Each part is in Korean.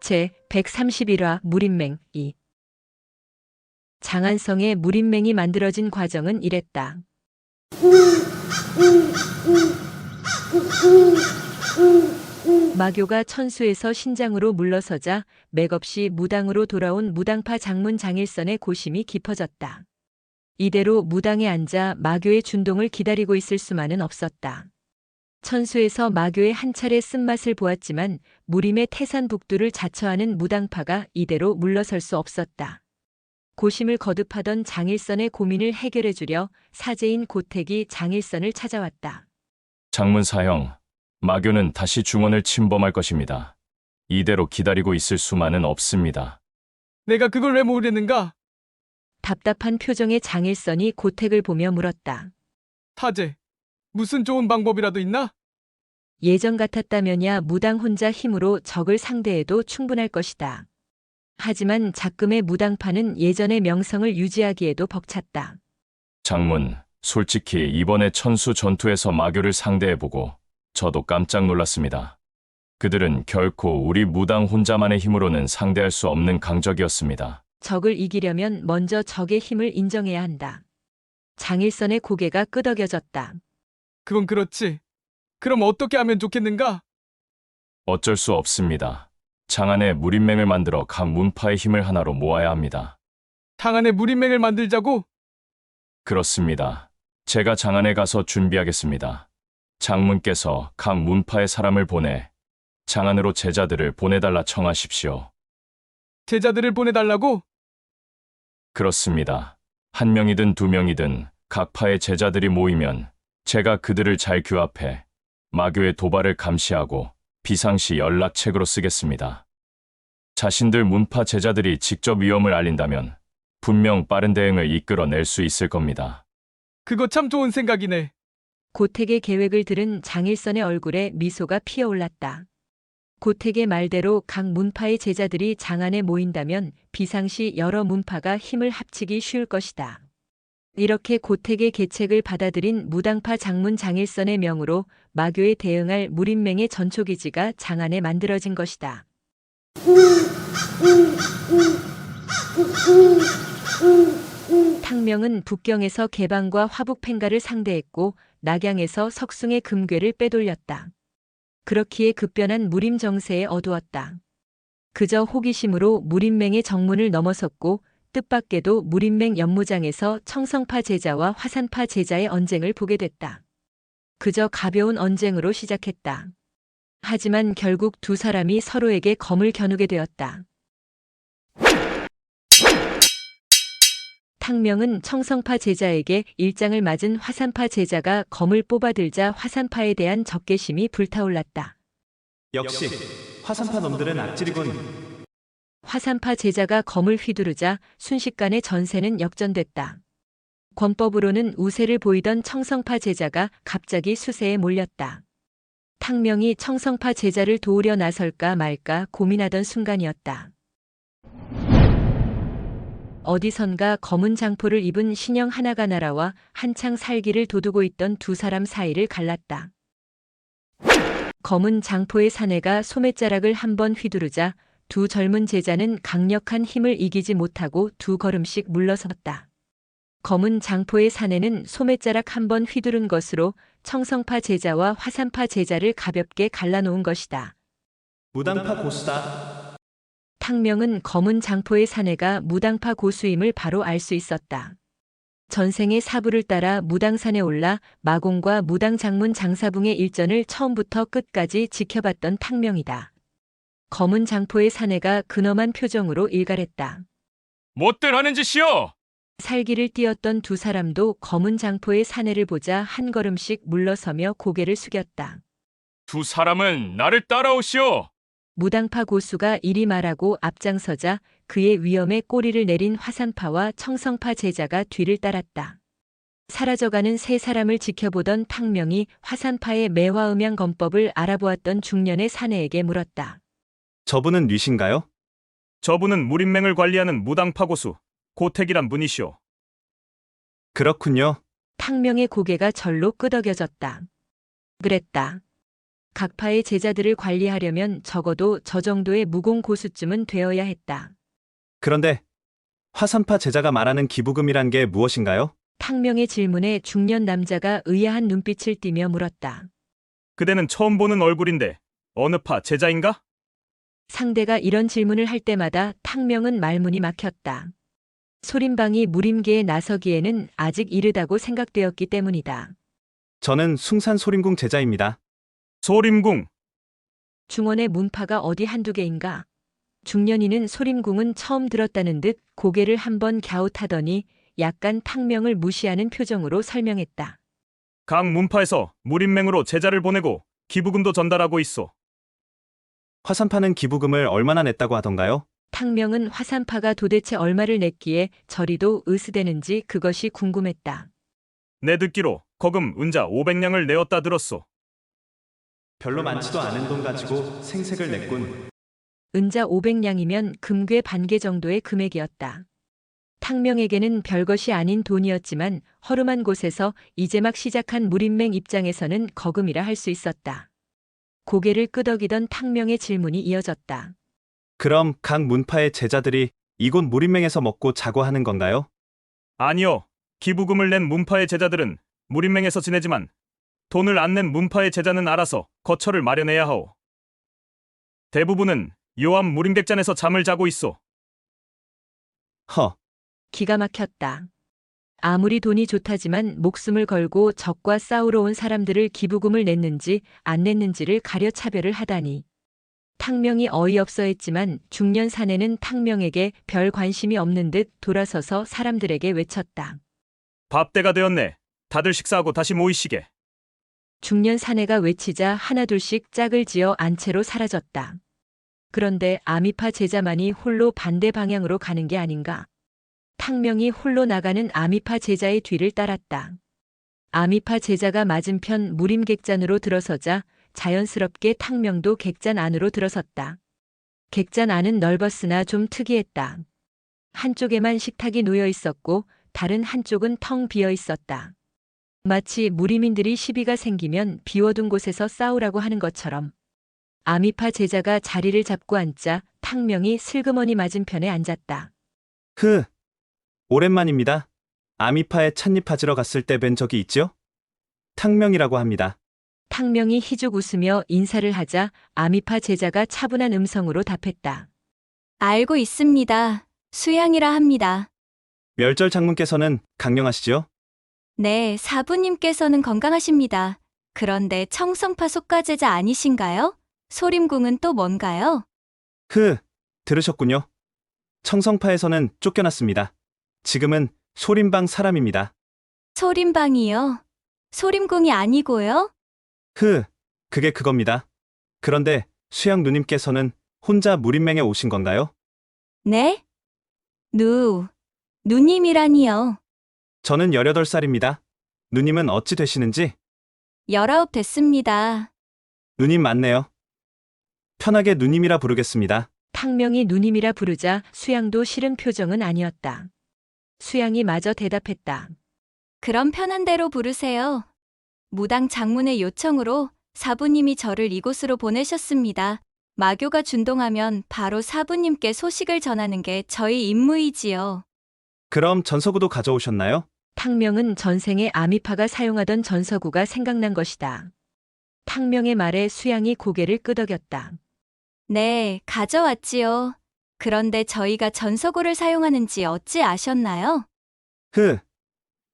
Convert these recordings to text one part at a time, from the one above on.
제 131화 무림맹 2. 장안성의 무림맹이 만들어진 과정은 이랬다. 마교가 천수에서 신장으로 물러서자 맥없이 무당으로 돌아온 무당파 장문 장일선의 고심이 깊어졌다. 이대로 무당에 앉아 마교의 준동을 기다리고 있을 수만은 없었다. 천수에서 마교의 한 차례 쓴맛을 보았지만 무림의 태산북두를 자처하는 무당파가 이대로 물러설 수 없었다. 고심을 거듭하던 장일선의 고민을 해결해주려 사제인 고택이 장일선을 찾아왔다. 장문 사형, 마교는 다시 중원을 침범할 것입니다. 이대로 기다리고 있을 수만은 없습니다. 내가 그걸 왜 모르겠는가? 답답한 표정의 장일선이 고택을 보며 물었다. 타제, 무슨 좋은 방법이라도 있나? 예전 같았다면야 무당 혼자 힘으로 적을 상대해도 충분할 것이다. 하지만 작금의 무당파는 예전의 명성을 유지하기에도 벅찼다. 장문, 솔직히 이번에 천수 전투에서 마교를 상대해보고 저도 깜짝 놀랐습니다. 그들은 결코 우리 무당 혼자만의 힘으로는 상대할 수 없는 강적이었습니다. 적을 이기려면 먼저 적의 힘을 인정해야 한다. 장일선의 고개가 끄덕여졌다. 그건 그렇지. 그럼 어떻게 하면 좋겠는가? 어쩔 수 없습니다. 장안에 무림맹을 만들어 각 문파의 힘을 하나로 모아야 합니다. 장안에 무림맹을 만들자고? 그렇습니다. 제가 장안에 가서 준비하겠습니다. 장문께서 각 문파의 사람을 보내 장안으로 제자들을 보내달라 청하십시오. 제자들을 보내달라고? 그렇습니다. 한 명이든 두 명이든 각 파의 제자들이 모이면 제가 그들을 잘 규합해 마교의 도발을 감시하고 비상시 연락책으로 쓰겠습니다. 자신들 문파 제자들이 직접 위험을 알린다면 분명 빠른 대응을 이끌어낼 수 있을 겁니다. 그거 참 좋은 생각이네. 고택의 계획을 들은 장일선의 얼굴에 미소가 피어올랐다. 고택의 말대로 각 문파의 제자들이 장안에 모인다면 비상시 여러 문파가 힘을 합치기 쉬울 것이다. 이렇게 고택의 계책을 받아들인 무당파 장문 장일선의 명으로 마교에 대응할 무림맹의 전초기지가 장안에 만들어진 것이다. 탕명은 북경에서 개방과 화북팽가를 상대했고 낙양에서 석숭의 금괴를 빼돌렸다. 그렇기에 급변한 무림 정세에 어두웠다. 그저 호기심으로 무림맹의 정문을 넘어섰고 뜻밖에도 무림맹 연무장에서 청성파 제자와 화산파 제자의 언쟁을 보게 됐다. 그저 가벼운 언쟁으로 시작했다. 하지만 결국 두 사람이 서로에게 검을 겨누게 되었다. 탕명은 청성파 제자에게 일장을 맞은 화산파 제자가 검을 뽑아들자 화산파에 대한 적개심이 불타올랐다. 역시 화산파 놈들은 악질이군. 화산파 제자가 검을 휘두르자 순식간에 전세는 역전됐다. 권법으로는 우세를 보이던 청성파 제자가 갑자기 수세에 몰렸다. 탕명이 청성파 제자를 도우려 나설까 말까 고민하던 순간이었다. 어디선가 검은 장포를 입은 신형 하나가 날아와 한창 살기를 돋우고 있던 두 사람 사이를 갈랐다. 검은 장포의 사내가 소매자락을 한번 휘두르자 두 젊은 제자는 강력한 힘을 이기지 못하고 두 걸음씩 물러섰다. 검은 장포의 사내는 소매자락 한번 휘두른 것으로 청성파 제자와 화산파 제자를 가볍게 갈라놓은 것이다. 무당파 고수다. 탕명은 검은 장포의 사내가 무당파 고수임을 바로 알 수 있었다. 전생의 사부를 따라 무당산에 올라 마공과 무당 장문 장사붕의 일전을 처음부터 끝까지 지켜봤던 탕명이다. 검은 장포의 사내가 근엄한 표정으로 일갈했다. 못들 하는 짓이요! 살기를 띄었던 두 사람도 검은 장포의 사내를 보자 한 걸음씩 물러서며 고개를 숙였다. 두 사람은 나를 따라오시오! 무당파 고수가 이리 말하고 앞장서자 그의 위험에 꼬리를 내린 화산파와 청성파 제자가 뒤를 따랐다. 사라져가는 세 사람을 지켜보던 탕명이 화산파의 매화음양 검법을 알아보았던 중년의 사내에게 물었다. 저분은 뉘신가요? 저분은 무림맹을 관리하는 무당파 고수 고택이란 분이시오. 그렇군요. 탕명의 고개가 절로 끄덕여졌다. 그랬다. 각파의 제자들을 관리하려면 적어도 저 정도의 무공 고수쯤은 되어야 했다. 그런데 화산파 제자가 말하는 기부금이란 게 무엇인가요? 탕명의 질문에 중년 남자가 의아한 눈빛을 띠며 물었다. 그대는 처음 보는 얼굴인데 어느 파 제자인가? 상대가 이런 질문을 할 때마다 탕명은 말문이 막혔다. 소림방이 무림계에 나서기에는 아직 이르다고 생각되었기 때문이다. 저는 숭산 소림궁 제자입니다. 소림궁. 중원의 문파가 어디 한두 개인가? 중년이는 소림궁은 처음 들었다는 듯 고개를 한번 갸웃하더니 약간 탕명을 무시하는 표정으로 설명했다. 각 문파에서 무림맹으로 제자를 보내고 기부금도 전달하고 있어. 화산파는 기부금을 얼마나 냈다고 하던가요? 탕명은 화산파가 도대체 얼마를 냈기에 저리도 으스대는지 그것이 궁금했다. 내 듣기로 거금 은자 500냥을 내었다 들었소. 별로 많지도 않은 돈 가지고 생색을 냈군. 은자 500냥이면 금괴 반개 정도의 금액이었다. 탕명에게는 별것이 아닌 돈이었지만 허름한 곳에서 이제 막 시작한 무림맹 입장에서는 거금이라 할 수 있었다. 고개를 끄덕이던 탕명의 질문이 이어졌다. 그럼 각 문파의 제자들이 이곳 무림맹에서 먹고 자고 하는 건가요? 아니요. 기부금을 낸 문파의 제자들은 무림맹에서 지내지만 돈을 안 낸 문파의 제자는 알아서 거처를 마련해야 하오. 대부분은 요암 무림객잔에서 잠을 자고 있어. 허, 기가 막혔다. 아무리 돈이 좋다지만 목숨을 걸고 적과 싸우러 온 사람들을 기부금을 냈는지 안 냈는지를 가려 차별을 하다니. 탕명이 어이없어 했지만 중년 사내는 탕명에게 별 관심이 없는 듯 돌아서서 사람들에게 외쳤다. 밥때가 되었네. 다들 식사하고 다시 모이시게. 중년 사내가 외치자 하나둘씩 짝을 지어 안채로 사라졌다. 그런데 아미파 제자만이 홀로 반대 방향으로 가는 게 아닌가. 탕명이 홀로 나가는 아미파 제자의 뒤를 따랐다. 아미파 제자가 맞은편 무림객잔으로 들어서자 자연스럽게 탕명도 객잔 안으로 들어섰다. 객잔 안은 넓었으나 좀 특이했다. 한쪽에만 식탁이 놓여 있었고 다른 한쪽은 텅 비어 있었다. 마치 무림인들이 시비가 생기면 비워둔 곳에서 싸우라고 하는 것처럼. 아미파 제자가 자리를 잡고 앉자 탕명이 슬그머니 맞은편에 앉았다. 오랜만입니다. 아미파에 찻잎 파지러 갔을 때 뵌 적이 있죠? 탕명이라고 합니다. 탕명이 희죽 웃으며 인사를 하자 아미파 제자가 차분한 음성으로 답했다. 알고 있습니다. 수양이라 합니다. 멸절 장군께서는 강령하시죠? 네, 사부님께서는 건강하십니다. 그런데 청성파 속가제자 아니신가요? 소림궁은 또 뭔가요? 들으셨군요. 청성파에서는 쫓겨났습니다. 지금은 소림방 사람입니다. 소림방이요? 소림궁이 아니고요? 그게 그겁니다. 그런데 수양 누님께서는 혼자 무림맹에 오신 건가요? 네? 누님이라니요. 저는 18살입니다. 누님은 어찌 되시는지? 19 됐습니다. 누님 맞네요. 편하게 누님이라 부르겠습니다. 탕명이 누님이라 부르자 수양도 싫은 표정은 아니었다. 수양이 마저 대답했다. 그럼 편한 대로 부르세요. 무당 장문의 요청으로 사부님이 저를 이곳으로 보내셨습니다. 마교가 준동하면 바로 사부님께 소식을 전하는 게 저희 임무이지요. 그럼 전서구도 가져오셨나요? 탕명은 전생에 아미파가 사용하던 전서구가 생각난 것이다. 탕명의 말에 수양이 고개를 끄덕였다. 네, 가져왔지요. 그런데 저희가 전서구를 사용하는지 어찌 아셨나요?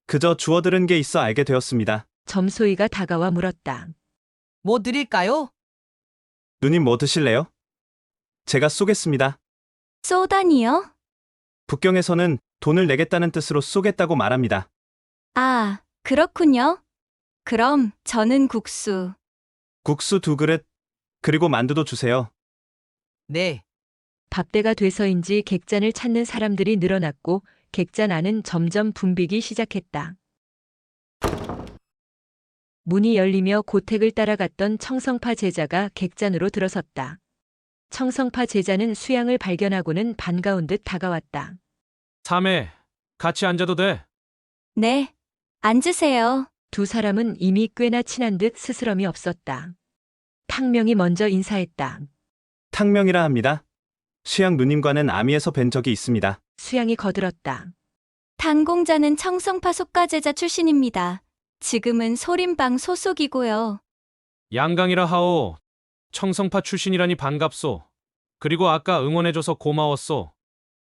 그저 주워들은 게 있어 알게 되었습니다. 점소이가 다가와 물었다. 뭐 드릴까요? 누님 뭐 드실래요? 제가 쏘겠습니다. 쏘다니요? 북경에서는 돈을 내겠다는 뜻으로 쏘겠다고 말합니다. 아, 그렇군요. 그럼 저는 국수. 국수 2그릇, 그리고 만두도 주세요. 네. 밥때가 돼서인지 객잔을 찾는 사람들이 늘어났고 객잔 안은 점점 붐비기 시작했다. 문이 열리며 고택을 따라갔던 청성파 제자가 객잔으로 들어섰다. 청성파 제자는 수양을 발견하고는 반가운 듯 다가왔다. 자매, 같이 앉아도 돼? 네, 앉으세요. 두 사람은 이미 꽤나 친한 듯 스스럼이 없었다. 탕명이 먼저 인사했다. 탕명이라 합니다. 수양 누님과는 아미에서 뵌 적이 있습니다. 수양이 거들었다. 탕공자는 청성파 속가제자 출신입니다. 지금은 소림방 소속이고요. 양강이라 하오. 청성파 출신이라니 반갑소. 그리고 아까 응원해줘서 고마웠소.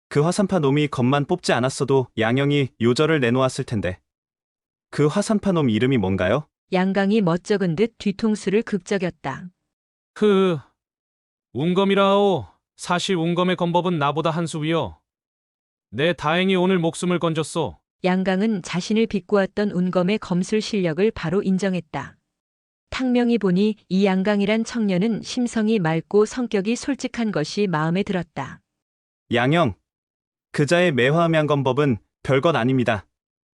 그 화산파 놈이 겁만 뽑지 않았어도 양형이 요절을 내놓았을 텐데. 그 화산파 놈 이름이 뭔가요? 양강이 멋쩍은 듯 뒤통수를 극적였다. 운검이라 하오. 사실 운검의 건법은 나보다 한 수 위요. 내 다행히 오늘 목숨을 건졌소. 양강은 자신을 비꼬았던 운검의 검술 실력을 바로 인정했다. 탕명이 보니 이 양강이란 청년은 심성이 맑고 성격이 솔직한 것이 마음에 들었다. 양형. 그자의 매화음양 건법은 별것 아닙니다.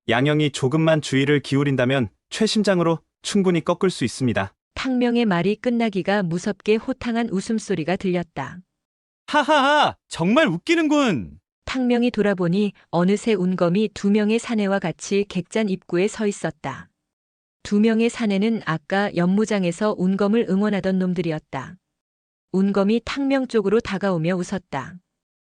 양형이 조금만 주의를 기울인다면 최심장으로 충분히 꺾을 수 있습니다. 탕명의 말이 끝나기가 무섭게 호탕한 웃음소리가 들렸다. 하하하, 정말 웃기는군. 탕명이 돌아보니 어느새 운검이 2명의 사내와 같이 객잔 입구에 서 있었다. 2명의 사내는 아까 연무장에서 운검을 응원하던 놈들이었다. 운검이 탕명 쪽으로 다가오며 웃었다.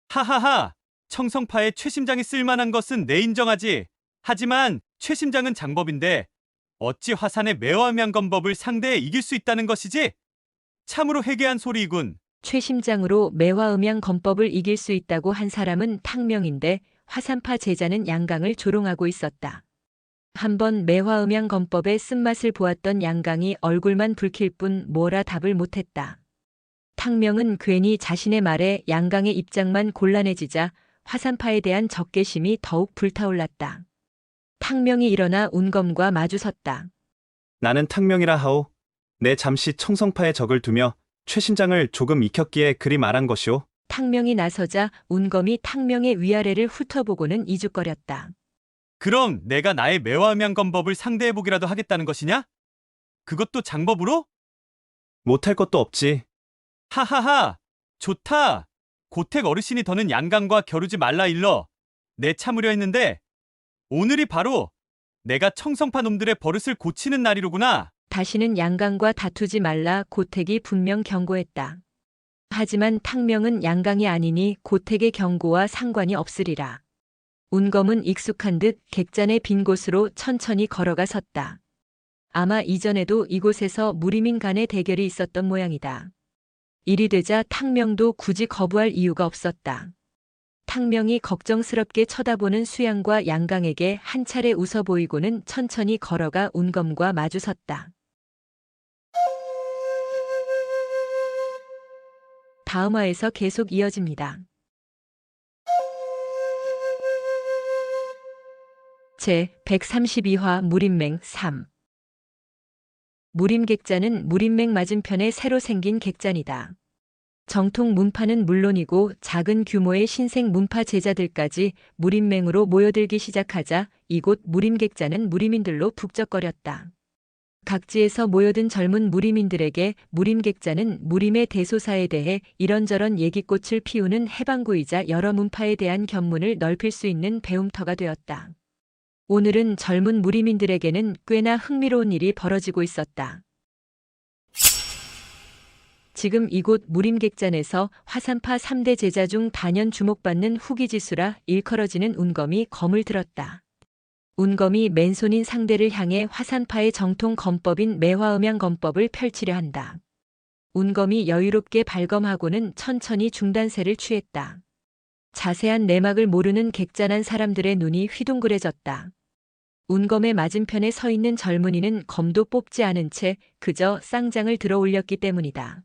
하하하, 청성파의 최심장이 쓸만한 것은 내 인정하지. 하지만 최심장은 장법인데 어찌 화산의 매화음양 건법을 상대해 이길 수 있다는 것이지? 참으로 해괴한 소리이군. 최심장으로 매화음양 건법을 이길 수 있다고 한 사람은 탕명인데 화산파 제자는 양강을 조롱하고 있었다. 한번 매화음양 건법의 쓴맛을 보았던 양강이 얼굴만 붉힐 뿐 뭐라 답을 못했다. 탕명은 괜히 자신의 말에 양강의 입장만 곤란해지자 화산파에 대한 적개심이 더욱 불타올랐다. 탕명이 일어나 운검과 마주섰다. 나는 탕명이라 하오. 내 잠시 청성파에 적을 두며 최심장을 조금 익혔기에 그리 말한 것이오. 탕명이 나서자 운검이 탕명의 위아래를 훑어보고는 이죽거렸다. 그럼 내가 나의 매화음양 건법을 상대해보기라도 하겠다는 것이냐? 그것도 장법으로? 못할 것도 없지. 하하하, 좋다. 고택 어르신이 더는 양강과 겨루지 말라 일러 내 참으려 했는데 오늘이 바로 내가 청성파 놈들의 버릇을 고치는 날이로구나. 다시는 양강과 다투지 말라 고택이 분명 경고했다. 하지만 탕명은 양강이 아니니 고택의 경고와 상관이 없으리라. 운검은 익숙한 듯 객잔의 빈 곳으로 천천히 걸어가 섰다. 아마 이전에도 이곳에서 무리민 간의 대결이 있었던 모양이다. 일이 되자 탕명도 굳이 거부할 이유가 없었다. 탕명이 걱정스럽게 쳐다보는 수양과 양강에게 한 차례 웃어 보이고는 천천히 걸어가 운검과 마주섰다. 다음 화에서 계속 이어집니다. 제 132화 무림맹 3. 무림객잔은 무림맹 맞은편에 새로 생긴 객잔이다. 정통 문파는 물론이고 작은 규모의 신생 문파 제자들까지 무림맹으로 모여들기 시작하자 이곳 무림객잔은 무림인들로 북적거렸다. 각지에서 모여든 젊은 무림인들에게 무림객잔은 무림의 대소사에 대해 이런저런 얘기꽃을 피우는 해방구이자 여러 문파에 대한 견문을 넓힐 수 있는 배움터가 되었다. 오늘은 젊은 무림인들에게는 꽤나 흥미로운 일이 벌어지고 있었다. 지금 이곳 무림객잔에서 화산파 3대 제자 중 단연 주목받는 후기지수라 일컬어지는 운검이 검을 들었다. 운검이 맨손인 상대를 향해 화산파의 정통 검법인 매화음양 검법을 펼치려 한다. 운검이 여유롭게 발검하고는 천천히 중단세를 취했다. 자세한 내막을 모르는 객잔한 사람들의 눈이 휘둥그레졌다. 운검의 맞은편에 서 있는 젊은이는 검도 뽑지 않은 채 그저 쌍장을 들어 올렸기 때문이다.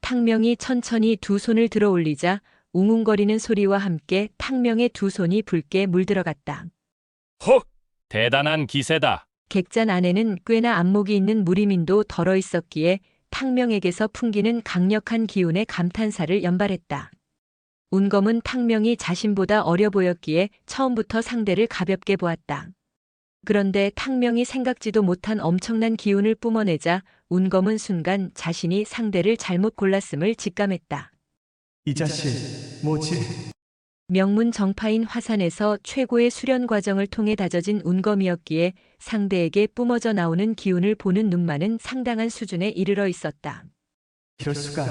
탕명이 천천히 두 손을 들어 올리자 웅웅거리는 소리와 함께 탕명의 두 손이 붉게 물들어갔다. 헉! 대단한 기세다. 객잔 안에는 꽤나 안목이 있는 무리민도 덜어 있었기에 탕명에게서 풍기는 강력한 기운에 감탄사를 연발했다. 운검은 탕명이 자신보다 어려 보였기에 처음부터 상대를 가볍게 보았다. 그런데 탕명이 생각지도 못한 엄청난 기운을 뿜어내자 운검은 순간 자신이 상대를 잘못 골랐음을 직감했다. 이 자식, 뭐지? 명문 정파인 화산에서 최고의 수련 과정을 통해 다져진 운검이었기에 상대에게 뿜어져 나오는 기운을 보는 눈만은 상당한 수준에 이르러 있었다. 이럴 수가.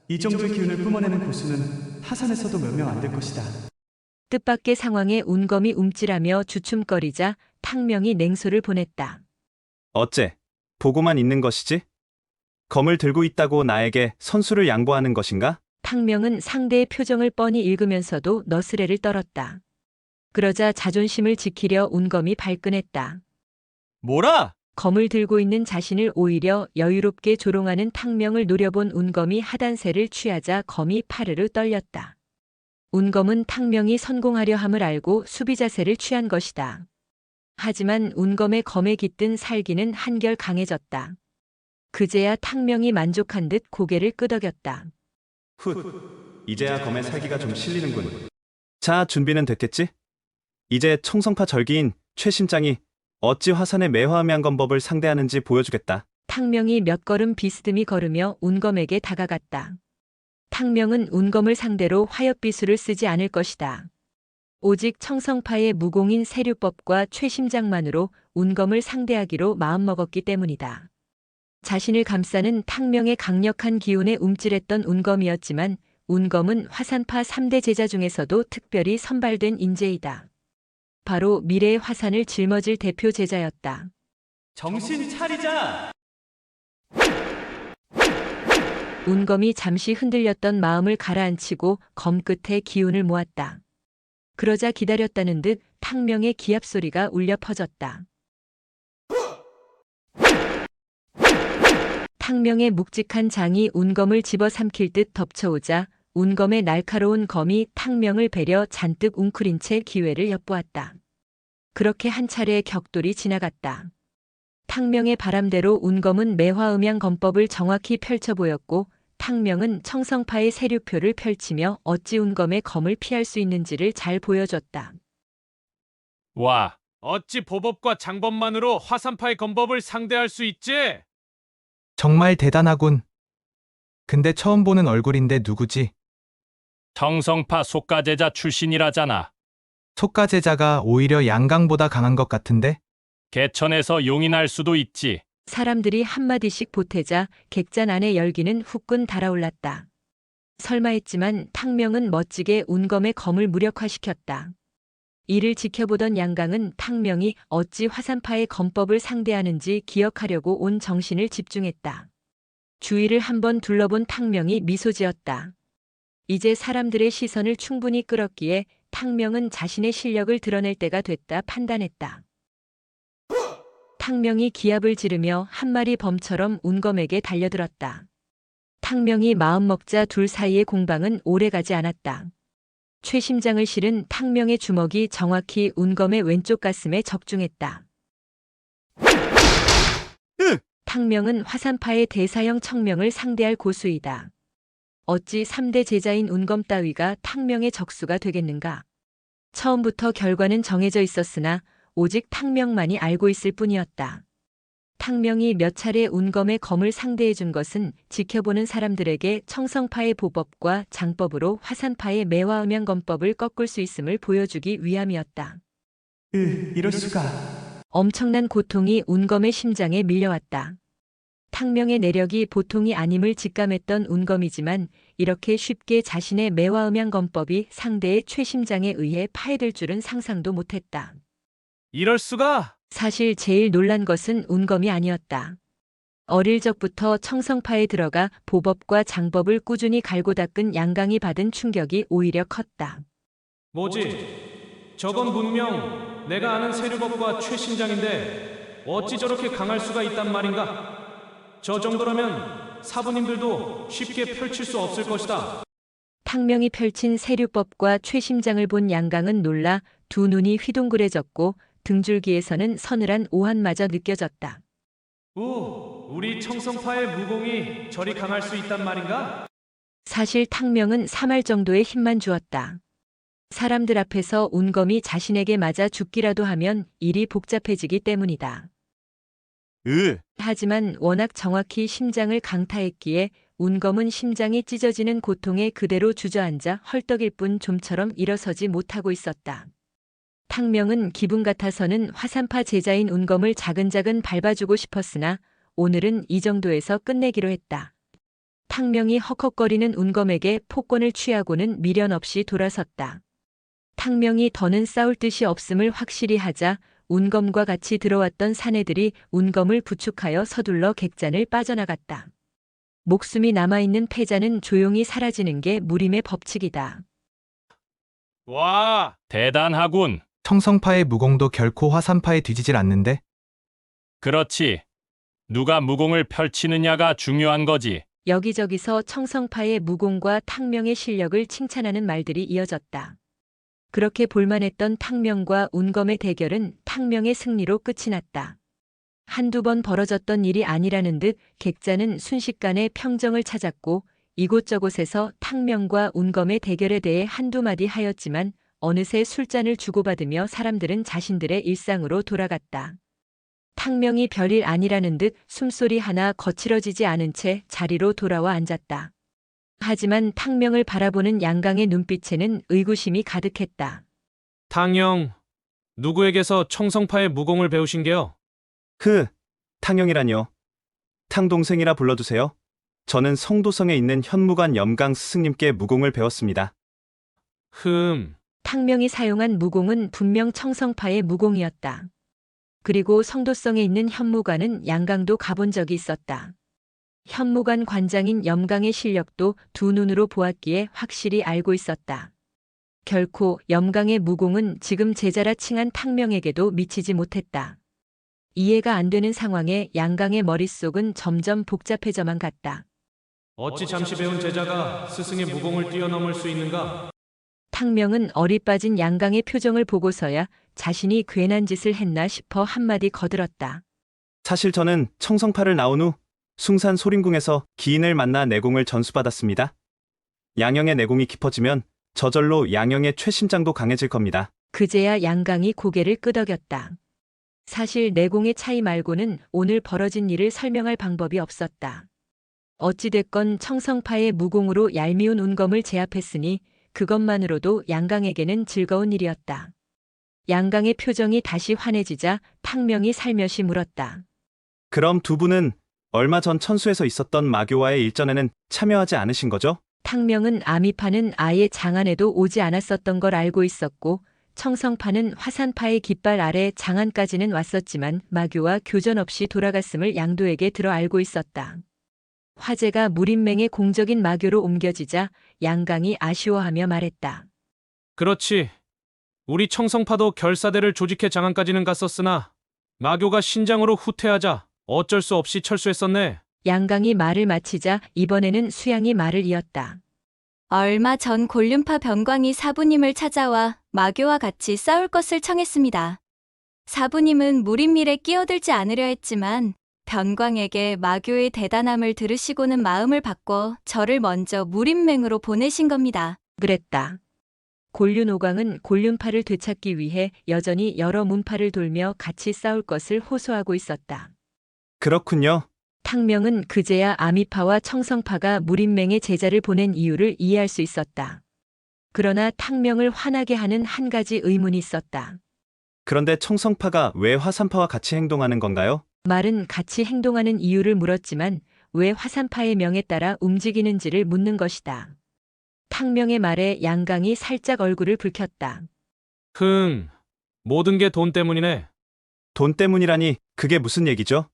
이 정도의 기운을 뿜어내는 고수는 하산에서도 몇 명 안 될 것이다. 뜻밖의 상황에 운검이 움찔하며 주춤거리자 탕명이 냉소를 보냈다. 어째? 보고만 있는 것이지? 검을 들고 있다고 나에게 선수를 양보하는 것인가? 탕명은 상대의 표정을 뻔히 읽으면서도 너스레를 떨었다. 그러자 자존심을 지키려 운검이 발끈했다. 뭐라? 검을 들고 있는 자신을 오히려 여유롭게 조롱하는 탕명을 노려본 운검이 하단세를 취하자 검이 파르르 떨렸다. 운검은 탕명이 성공하려 함을 알고 수비 자세를 취한 것이다. 하지만 운검의 검에 깃든 살기는 한결 강해졌다. 그제야 탕명이 만족한 듯 고개를 끄덕였다. 훗, 이제야 검의 살기가 좀 실리는군. 자, 준비는 됐겠지? 이제 청성파 절기인 최 심장이 어찌 화산의 매화암양검법을 상대하는지 보여주겠다. 탕명이 몇 걸음 비스듬히 걸으며 운검에게 다가갔다. 탕명은 운검을 상대로 화엽비수를 쓰지 않을 것이다. 오직 청성파의 무공인 세류법과 최심장만으로 운검을 상대하기로 마음먹었기 때문이다. 자신을 감싸는 탕명의 강력한 기운에 움찔했던 운검이었지만 운검은 화산파 3대 제자 중에서도 특별히 선발된 인재이다. 바로 미래의 화산을 짊어질 대표 제자였다. 정신 차리자! 운검이 잠시 흔들렸던 마음을 가라앉히고 검 끝에 기운을 모았다. 그러자 기다렸다는 듯 탕명의 기합 소리가 울려 퍼졌다. 탕명의 묵직한 장이 운검을 집어삼킬 듯 덮쳐오자 운검의 날카로운 검이 탕명을 베려 잔뜩 웅크린 채 기회를 엿보았다. 그렇게 한 차례 격돌이 지나갔다. 탕명의 바람대로 운검은 매화음양 검법을 정확히 펼쳐 보였고 탕명은 청성파의 세류표를 펼치며 어찌 운검의 검을 피할 수 있는지를 잘 보여줬다. 와, 어찌 보법과 장법만으로 화산파의 검법을 상대할 수 있지? 정말 대단하군. 근데 처음 보는 얼굴인데 누구지? 청성파 속가제자 출신이라잖아. 속가제자가 오히려 양강보다 강한 것 같은데? 개천에서 용인할 수도 있지. 사람들이 한마디씩 보태자 객잔 안의 열기는 후끈 달아올랐다. 설마 했지만 탕명은 멋지게 운검의 검을 무력화시켰다. 이를 지켜보던 양강은 탕명이 어찌 화산파의 검법을 상대하는지 기억하려고 온 정신을 집중했다. 주위를 한번 둘러본 탕명이 미소 지었다. 이제 사람들의 시선을 충분히 끌었기에 탕명은 자신의 실력을 드러낼 때가 됐다 판단했다. 탕명이 기합을 지르며 한 마리 범처럼 운검에게 달려들었다. 탕명이 마음먹자 둘 사이의 공방은 오래가지 않았다. 최심장을 실은 탕명의 주먹이 정확히 운검의 왼쪽 가슴에 적중했다. 탕명은 화산파의 대사형 청명을 상대할 고수이다. 어찌 3대 제자인 운검 따위가 탕명의 적수가 되겠는가? 처음부터 결과는 정해져 있었으나 오직 탕명만이 알고 있을 뿐이었다. 탕명이 몇 차례 운검의 검을 상대해 준 것은 지켜보는 사람들에게 청성파의 보법과 장법으로 화산파의 매화음양 검법을 꺾을 수 있음을 보여주기 위함이었다. 이럴 수가. 엄청난 고통이 운검의 심장에 밀려왔다. 탕명의 내력이 보통이 아님을 직감했던 운검이지만 이렇게 쉽게 자신의 매화음양 검법이 상대의 최심장에 의해 파해될 줄은 상상도 못했다. 이럴 수가? 사실 제일 놀란 것은 운검이 아니었다. 어릴 적부터 청성파에 들어가 보법과 장법을 꾸준히 갈고 닦은 양강이 받은 충격이 오히려 컸다. 뭐지? 저건 분명 내가 아는 세류법과 최신장인데 어찌 저렇게 강할 수가 있단 말인가? 저 정도라면 사부님들도 쉽게 펼칠 수 없을 것이다. 탕명이 펼친 세류법과 최심장을 본 양강은 놀라 두 눈이 휘둥그레졌고 등줄기에서는 서늘한 오한마저 느껴졌다. 우리 청성파의 무공이 저리 강할 수 있단 말인가? 사실 탕명은 3할 정도의 힘만 주었다. 사람들 앞에서 운검이 자신에게 맞아 죽기라도 하면 일이 복잡해지기 때문이다. 하지만 워낙 정확히 심장을 강타했기에 운검은 심장이 찢어지는 고통에 그대로 주저앉아 헐떡일 뿐 좀처럼 일어서지 못하고 있었다. 탕명은 기분 같아서는 화산파 제자인 운검을 자근자근 밟아주고 싶었으나 오늘은 이 정도에서 끝내기로 했다. 탕명이 헉헉거리는 운검에게 폭권을 취하고는 미련 없이 돌아섰다. 탕명이 더는 싸울 뜻이 없음을 확실히 하자 운검과 같이 들어왔던 사내들이 운검을 부축하여 서둘러 객잔을 빠져나갔다. 목숨이 남아있는 패자는 조용히 사라지는 게 무림의 법칙이다. 와, 대단하군. 청성파의 무공도 결코 화산파에 뒤지질 않는데? 그렇지. 누가 무공을 펼치느냐가 중요한 거지. 여기저기서 청성파의 무공과 탕명의 실력을 칭찬하는 말들이 이어졌다. 그렇게 볼만했던 탕명과 운검의 대결은 탕명의 승리로 끝이 났다. 한두 번 벌어졌던 일이 아니라는 듯 객자는 순식간에 평정을 찾았고 이곳저곳에서 탕명과 운검의 대결에 대해 한두 마디 하였지만 어느새 술잔을 주고받으며 사람들은 자신들의 일상으로 돌아갔다. 탕명이 별일 아니라는 듯 숨소리 하나 거칠어지지 않은 채 자리로 돌아와 앉았다. 하지만 탕명을 바라보는 양강의 눈빛에는 의구심이 가득했다. 탕영, 누구에게서 청성파의 무공을 배우신 게요? 탕영이라뇨. 탕동생이라 불러주세요. 저는 성도성에 있는 현무관 염강 스승님께 무공을 배웠습니다. 탕명이 사용한 무공은 분명 청성파의 무공이었다. 그리고 성도성에 있는 현무관은 양강도 가본 적이 있었다. 현무관 관장인 염강의 실력도 두 눈으로 보았기에 확실히 알고 있었다. 결코 염강의 무공은 지금 제자라 칭한 탕명에게도 미치지 못했다. 이해가 안 되는 상황에 양강의 머릿속은 점점 복잡해져만 갔다. 어찌 잠시 배운 제자가 스승의 무공을 뛰어넘을 수 있는가? 탕명은 어리빠진 양강의 표정을 보고서야 자신이 괜한 짓을 했나 싶어 한마디 거들었다. 사실 저는 청성파를 나온 후 숭산 소림궁에서 기인을 만나 내공을 전수받았습니다. 양영의 내공이 깊어지면 저절로 양영의 최심장도 강해질 겁니다. 그제야 양강이 고개를 끄덕였다. 사실 내공의 차이 말고는 오늘 벌어진 일을 설명할 방법이 없었다. 어찌됐건 청성파의 무공으로 얄미운 운검을 제압했으니 그것만으로도 양강에게는 즐거운 일이었다. 양강의 표정이 다시 환해지자 탕명이 살며시 물었다. 그럼 두 분은 얼마 전 천수에서 있었던 마교와의 일전에는 참여하지 않으신 거죠? 탕명은 아미파는 아예 장안에도 오지 않았었던 걸 알고 있었고 청성파는 화산파의 깃발 아래 장안까지는 왔었지만 마교와 교전 없이 돌아갔음을 양도에게 들어 알고 있었다. 화제가 무림맹의 공적인 마교로 옮겨지자 양강이 아쉬워하며 말했다. 그렇지. 우리 청성파도 결사대를 조직해 장안까지는 갔었으나 마교가 신장으로 후퇴하자 어쩔 수 없이 철수했었네. 양강이 말을 마치자 이번에는 수양이 말을 이었다. 얼마 전 곤륜파 변광이 사부님을 찾아와 마교와 같이 싸울 것을 청했습니다. 사부님은 무림밀에 끼어들지 않으려 했지만 변광에게 마교의 대단함을 들으시고는 마음을 바꿔 저를 먼저 무림맹으로 보내신 겁니다. 그랬다. 곤륜오광은 곤륜파를 되찾기 위해 여전히 여러 문파를 돌며 같이 싸울 것을 호소하고 있었다. 그렇군요. 탕명은 그제야 아미파와 청성파가 무림맹의 제자를 보낸 이유를 이해할 수 있었다. 그러나 탕명을 화나게 하는 한 가지 의문이 있었다. 그런데 청성파가 왜 화산파와 같이 행동하는 건가요? 말은 같이 행동하는 이유를 물었지만 왜 화산파의 명에 따라 움직이는지를 묻는 것이다. 탕명의 말에 양강이 살짝 얼굴을 붉혔다. 모든 게 돈 때문이네. 돈 때문이라니 그게 무슨 얘기죠?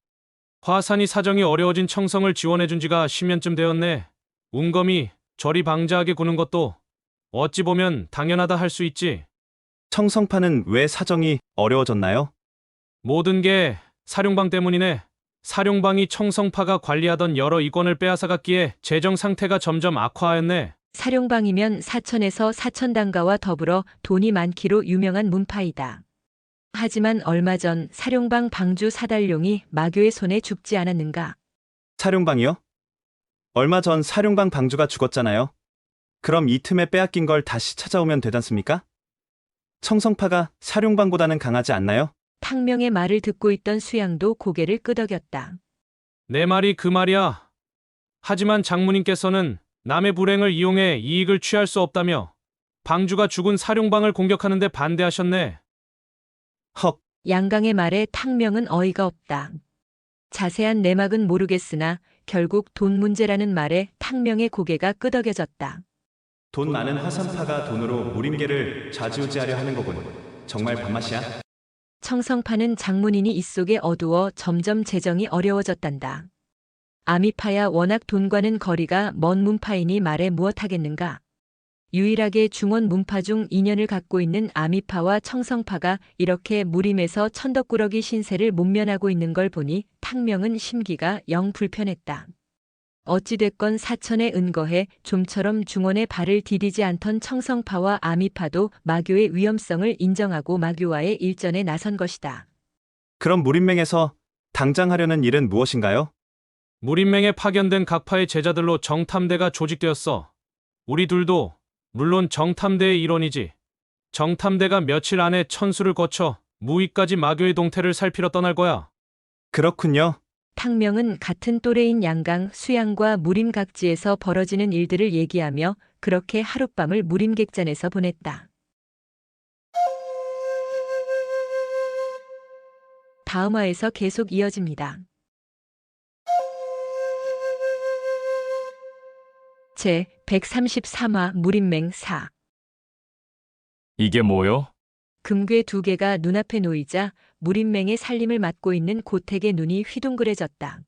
화산이 사정이 어려워진 청성을 지원해준 지가 10년쯤 되었네. 운검이 저리 방자하게 구는 것도 어찌 보면 당연하다 할 수 있지. 청성파는 왜 사정이 어려워졌나요? 모든 게 사룡방 때문이네. 사룡방이 청성파가 관리하던 여러 이권을 빼앗아갔기에 재정 상태가 점점 악화하였네. 사룡방이면 사천에서 사천당가와 더불어 돈이 많기로 유명한 문파이다. 하지만 얼마 전 사룡방 방주 사달룡이 마교의 손에 죽지 않았는가? 사룡방이요? 얼마 전 사룡방 방주가 죽었잖아요. 그럼 이 틈에 빼앗긴 걸 다시 찾아오면 되잖습니까? 청성파가 사룡방보다는 강하지 않나요? 탕명의 말을 듣고 있던 수양도 고개를 끄덕였다. 내 말이 그 말이야. 하지만 장모님께서는 남의 불행을 이용해 이익을 취할 수 없다며 방주가 죽은 사룡방을 공격하는데 반대하셨네. 헉, 양강의 말에 탕명은 어이가 없다. 자세한 내막은 모르겠으나 결국 돈 문제라는 말에 탕명의 고개가 끄덕여졌다. 돈 많은 화산파가 돈으로 무림계를 좌지우지하려 하는 거군. 정말 밥맛이야? 청성파는 장문이니 입속에 어두워 점점 재정이 어려워졌단다. 아미파야 워낙 돈과는 거리가 먼 문파이니 말해 무엇하겠는가. 유일하게 중원 문파 중 인연을 갖고 있는 아미파와 청성파가 이렇게 무림에서 천덕꾸러기 신세를 못면하고 있는 걸 보니 탕명은 심기가 영 불편했다. 어찌됐건 사천에 은거해 좀처럼 중원에 발을 디디지 않던 청성파와 아미파도 마교의 위험성을 인정하고 마교와의 일전에 나선 것이다. 그럼 무림맹에서 당장 하려는 일은 무엇인가요? 무림맹에 파견된 각파의 제자들로 정탐대가 조직되었어. 우리 둘도 물론 정탐대의 일원이지. 정탐대가 며칠 안에 천수를 거쳐 무위까지 마교의 동태를 살피러 떠날 거야. 그렇군요. 탕명은 같은 또래인 양강, 수양과 무림 각지에서 벌어지는 일들을 얘기하며 그렇게 하룻밤을 무림객잔에서 보냈다. 다음 화에서 계속 이어집니다. 제 133화 무림맹 4. 이게 뭐요? 금괴 2개가 눈앞에 놓이자 무림맹의 살림을 맡고 있는 고택의 눈이 휘둥그레졌다.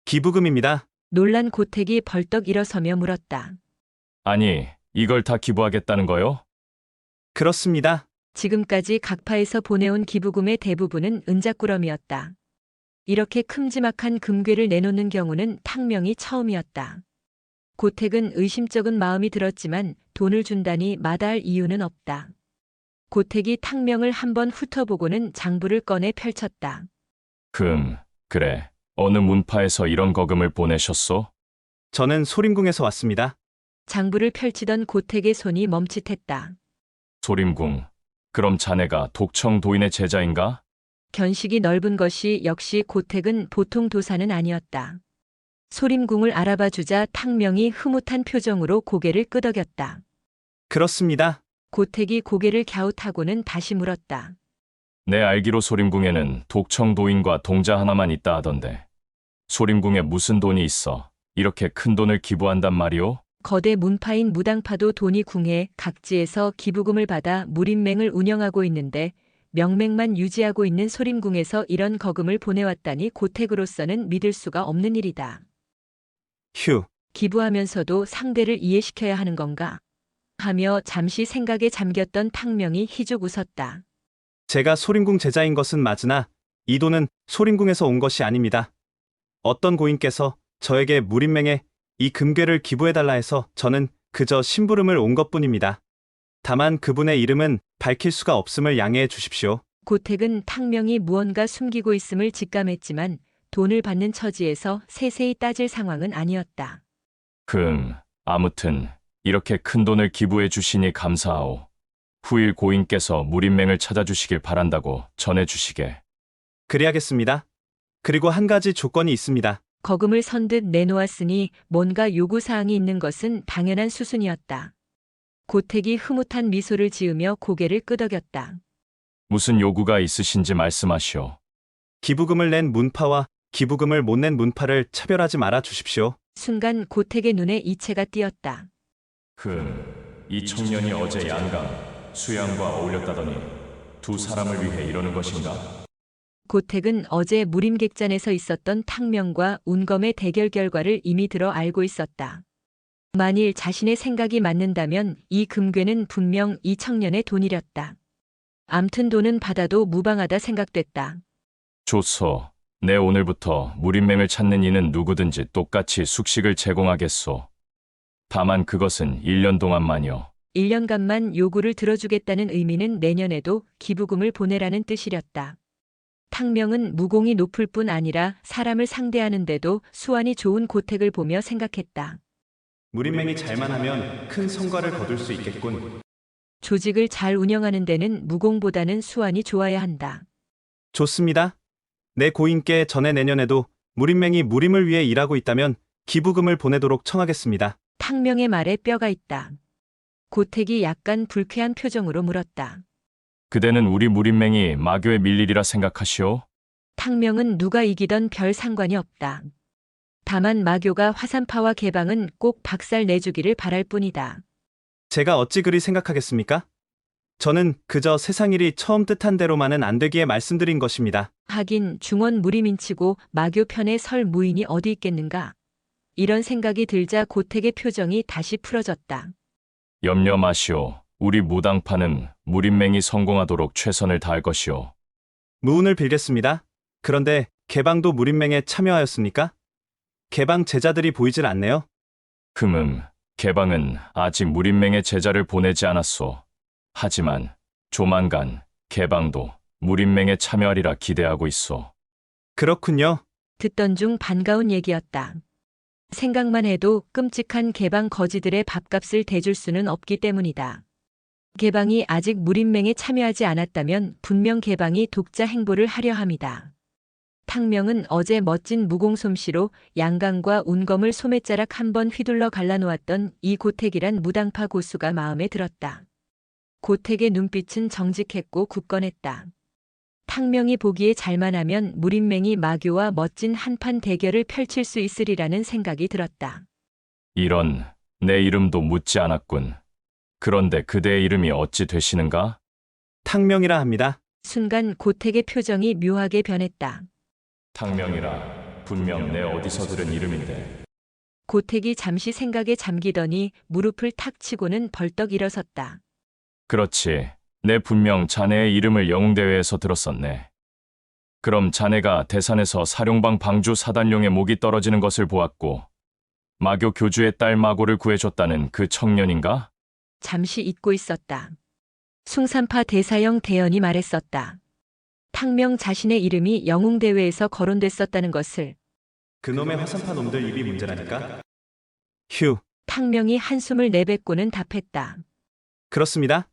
기부금입니다. 놀란 고택이 벌떡 일어서며 물었다. 아니, 이걸 다 기부하겠다는 거요? 그렇습니다. 지금까지 각파에서 보내온 기부금의 대부분은 은자꾸러미였다. 이렇게 큼지막한 금괴를 내놓는 경우는 탕명이 처음이었다. 고택은 의심쩍은 마음이 들었지만 돈을 준다니 마다할 이유는 없다. 고택이 탕명을 한번 훑어보고는 장부를 꺼내 펼쳤다. 그래. 어느 문파에서 이런 거금을 보내셨소? 저는 소림궁에서 왔습니다. 장부를 펼치던 고택의 손이 멈칫했다. 소림궁. 그럼 자네가 독청 도인의 제자인가? 견식이 넓은 것이 역시 고택은 보통 도사는 아니었다. 소림궁을 알아봐 주자 탕명이 흐뭇한 표정으로 고개를 끄덕였다. 그렇습니다. 고택이 고개를 갸웃하고는 다시 물었다. 내 알기로 소림궁에는 독청 도인과 동자 하나만 있다 하던데. 소림궁에 무슨 돈이 있어? 이렇게 큰 돈을 기부한단 말이오? 거대 문파인 무당파도 돈이 궁해 각지에서 기부금을 받아 무림맹을 운영하고 있는데 명맥만 유지하고 있는 소림궁에서 이런 거금을 보내왔다니 고택으로서는 믿을 수가 없는 일이다. 휴, 기부하면서도 상대를 이해시켜야 하는 건가? 하며 잠시 생각에 잠겼던 탕명이 희죽 웃었다. 제가 소림궁 제자인 것은 맞으나 이 돈은 소림궁에서 온 것이 아닙니다. 어떤 고인께서 저에게 무림맹에 이 금괴를 기부해달라 해서 저는 그저 심부름을 온 것뿐입니다. 다만 그분의 이름은 밝힐 수가 없음을 양해해 주십시오. 고택은 탕명이 무언가 숨기고 있음을 직감했지만 돈을 받는 처지에서 세세히 따질 상황은 아니었다. 아무튼 이렇게 큰 돈을 기부해 주시니 감사하오. 후일 고인께서 무림맹을 찾아주시길 바란다고 전해주시게. 그리하겠습니다. 그리고 한 가지 조건이 있습니다. 거금을 선듯 내놓았으니 뭔가 요구사항이 있는 것은 당연한 수순이었다. 고택이 흐뭇한 미소를 지으며 고개를 끄덕였다. 무슨 요구가 있으신지 말씀하시오. 기부금을 낸 문파와 기부금을 못 낸 문파를 차별하지 말아 주십시오. 순간 고택의 눈에 이체가 띄었다. 이 청년이 어제 양강, 수양과 어울렸다더니 두 사람을 위해 이러는 것인가? 고택은 어제 무림객잔에서 있었던 탕명과 운검의 대결 결과를 이미 들어 알고 있었다. 만일 자신의 생각이 맞는다면 이 금괴는 분명 이 청년의 돈이렸다. 암튼 돈은 받아도 무방하다 생각됐다. 좋소. 내 오늘부터 무림맹을 찾는 이는 누구든지 똑같이 숙식을 제공하겠소. 다만 그것은 1년 동안만요. 1년간만 요구를 들어주겠다는 의미는 내년에도 기부금을 보내라는 뜻이렸다. 탕명은 무공이 높을 뿐 아니라 사람을 상대하는데도 수완이 좋은 고택을 보며 생각했다. 무림맹이 잘만 하면 큰 성과를 거둘 수 있겠군. 조직을 잘 운영하는 데는 무공보다는 수완이 좋아야 한다. 좋습니다. 내 고인께 전에 내년에도 무림맹이 무림을 위해 일하고 있다면 기부금을 보내도록 청하겠습니다. 탕명의 말에 뼈가 있다. 고택이 약간 불쾌한 표정으로 물었다. 그대는 우리 무린맹이 마교에 밀리리라 생각하시오? 탕명은 누가 이기던 별 상관이 없다. 다만 마교가 화산파와 개방은 꼭 박살 내주기를 바랄 뿐이다. 제가 어찌 그리 생각하겠습니까? 저는 그저 세상 일이 처음 뜻한 대로만은 안 되기에 말씀드린 것입니다. 하긴 중원 무리민치고 마교 편에 설 무인이 어디 있겠는가. 이런 생각이 들자 고택의 표정이 다시 풀어졌다. 염려 마시오. 우리 무당파는 무린맹이 성공하도록 최선을 다할 것이오. 무운을 빌겠습니다. 그런데 개방도 무린맹에 참여하였습니까? 개방 제자들이 보이질 않네요. 개방은 아직 무린맹의 제자를 보내지 않았소. 하지만 조만간 개방도 무린맹에 참여하리라 기대하고 있소. 그렇군요. 듣던 중 반가운 얘기였다. 생각만 해도 끔찍한 개방 거지들의 밥값을 대줄 수는 없기 때문이다. 개방이 아직 무린맹에 참여하지 않았다면 분명 개방이 독자 행보를 하려 함이다. 탕명은 어제 멋진 무공 솜씨로 양강과 운검을 소매자락 한번 휘둘러 갈라놓았던 이 고택이란 무당파 고수가 마음에 들었다. 고택의 눈빛은 정직했고 굳건했다. 탕명이 보기에 잘만 하면 무린맹이 마교와 멋진 한판 대결을 펼칠 수 있으리라는 생각이 들었다. 이런, 내 이름도 묻지 않았군. 그런데 그대의 이름이 어찌 되시는가? 탕명이라 합니다. 순간 고택의 표정이 묘하게 변했다. 탕명이라 분명 내 어디서 들은 이름인데. 고택이 잠시 생각에 잠기더니 무릎을 탁 치고는 벌떡 일어섰다. 그렇지. 내 분명 자네의 이름을 영웅대회에서 들었었네. 그럼 자네가 대산에서 사룡방 방주 사단룡의 목이 떨어지는 것을 보았고 마교 교주의 딸 마고를 구해줬다는 그 청년인가? 잠시 잊고 있었다. 숭산파 대사형 대연이 말했었다. 탕명 자신의 이름이 영웅대회에서 거론됐었다는 것을. 그놈의 화산파 놈들 입이 문제라니까. 휴, 탕명이 한숨을 내뱉고는 답했다. 그렇습니다.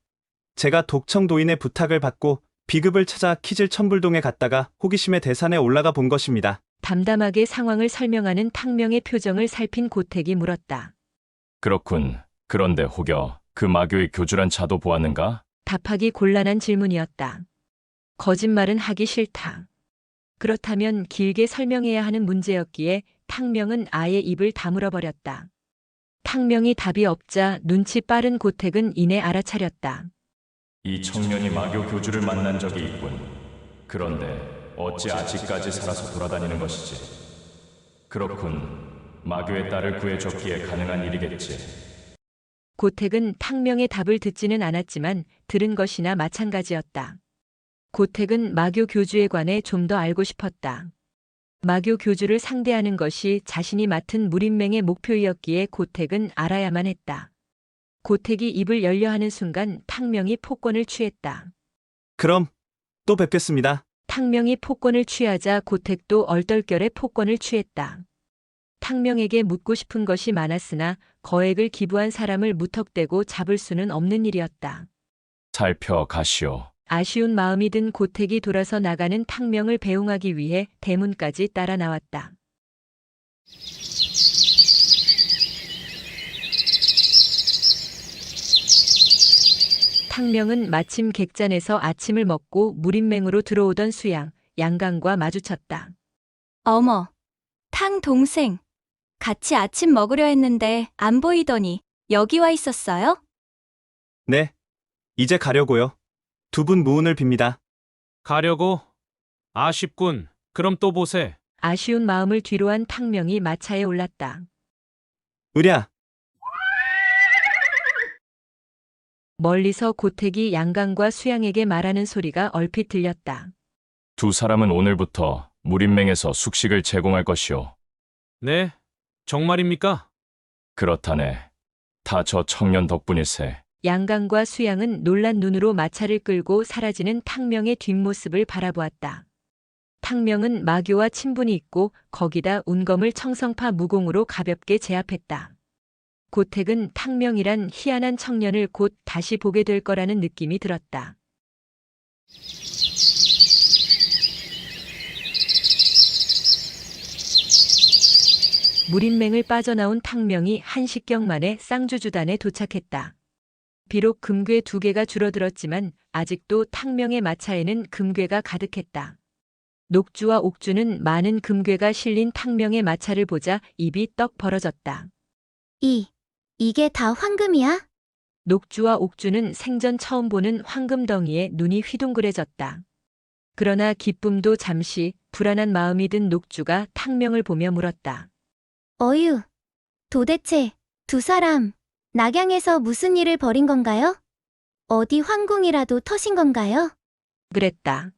제가 독청도인의 부탁을 받고 비급을 찾아 키질 천불동에 갔다가 호기심에 대산에 올라가 본 것입니다. 담담하게 상황을 설명하는 탕명의 표정을 살핀 고택이 물었다. 그렇군. 그런데 혹여 그 마교의 교주란 자도 보았는가? 답하기 곤란한 질문이었다. 거짓말은 하기 싫다. 그렇다면 길게 설명해야 하는 문제였기에 탕명은 아예 입을 다물어 버렸다. 탕명이 답이 없자 눈치 빠른 고택은 이내 알아차렸다. 이 청년이 마교 교주를 만난 적이 있군. 그런데 어찌 아직까지 살아서 돌아다니는 것이지? 그렇군. 마교의 딸을 구해줬기에 가능한 일이겠지. 고택은 탕명의 답을 듣지는 않았지만 들은 것이나 마찬가지였다. 고택은 마교 교주에 관해 좀 더 알고 싶었다. 마교 교주를 상대하는 것이 자신이 맡은 무린맹의 목표이었기에 고택은 알아야만 했다. 고택이 입을 열려 하는 순간 탕명이 폭권을 취했다. 그럼 또 뵙겠습니다. 탕명이 폭권을 취하자 고택도 얼떨결에 폭권을 취했다. 탕명에게 묻고 싶은 것이 많았으나 거액을 기부한 사람을 무턱대고 잡을 수는 없는 일이었다. 살펴가시오. 아쉬운 마음이 든 고택이 돌아서 나가는 탕명을 배웅하기 위해 대문까지 따라 나왔다. 탕명은 마침 객잔에서 아침을 먹고 무린맹으로 들어오던 수양, 양강과 마주쳤다. 어머, 탕 동생. 같이 아침 먹으려 했는데 안 보이더니 여기 와 있었어요? 네, 이제 가려고요. 두 분 무운을 빕니다. 가려고? 아쉽군. 그럼 또 보세. 아쉬운 마음을 뒤로한 탕명이 마차에 올랐다. 으랴, 멀리서 고택이 양강과 수양에게 말하는 소리가 얼핏 들렸다. 두 사람은 오늘부터 무린맹에서 숙식을 제공할 것이오. 네? 정말입니까? 그렇다네. 다 저 청년 덕분일세. 양강과 수양은 놀란 눈으로 마차를 끌고 사라지는 탕명의 뒷모습을 바라보았다. 탕명은 마교와 친분이 있고 거기다 운검을 청성파 무공으로 가볍게 제압했다. 고택은 탕명이란 희한한 청년을 곧 다시 보게 될 거라는 느낌이 들었다. 무린맹을 빠져나온 탕명이 한식경 만에 쌍주주단에 도착했다. 비록 금괴 2개가 줄어들었지만 아직도 탕명의 마차에는 금괴가 가득했다. 녹주와 옥주는 많은 금괴가 실린 탕명의 마차를 보자 입이 떡 벌어졌다. 이게 다 황금이야? 녹주와 옥주는 생전 처음 보는 황금덩이에 눈이 휘둥그레졌다. 그러나 기쁨도 잠시 불안한 마음이 든 녹주가 탕명을 보며 물었다. 어휴, 도대체 두 사람 낙양에서 무슨 일을 벌인 건가요? 어디 황궁이라도 터신 건가요? 그랬다.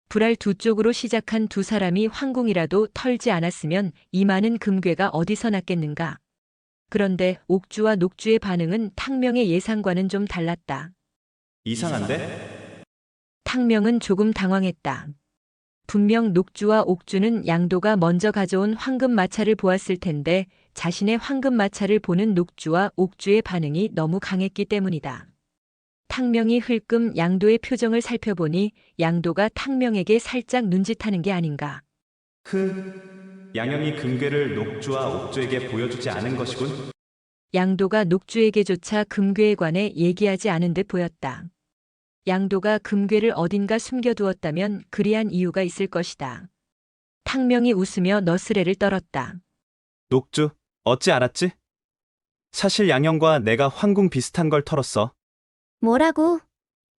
불알 두 쪽으로 시작한 두 사람이 황궁이라도 털지 않았으면 이 많은 금괴가 어디서 났겠는가. 그런데 옥주와 녹주의 반응은 탕명의 예상과는 좀 달랐다. 이상한데? 탕명은 조금 당황했다. 분명 녹주와 옥주는 양도가 먼저 가져온 황금 마차를 보았을 텐데 자신의 황금 마차를 보는 녹주와 옥주의 반응이 너무 강했기 때문이다. 탕명이 흘끔 양도의 표정을 살펴보니 양도가 탕명에게 살짝 눈짓하는 게 아닌가. 양형이 금괴를 녹주와 옥주에게 보여주지 않은 것이군. 양도가 녹주에게조차 금괴에 관해 얘기하지 않은 듯 보였다. 양도가 금괴를 어딘가 숨겨두었다면 그리한 이유가 있을 것이다. 탕명이 웃으며 너스레를 떨었다. 녹주, 어찌 알았지? 사실 양형과 내가 황궁 비슷한 걸 털었어. 뭐라고?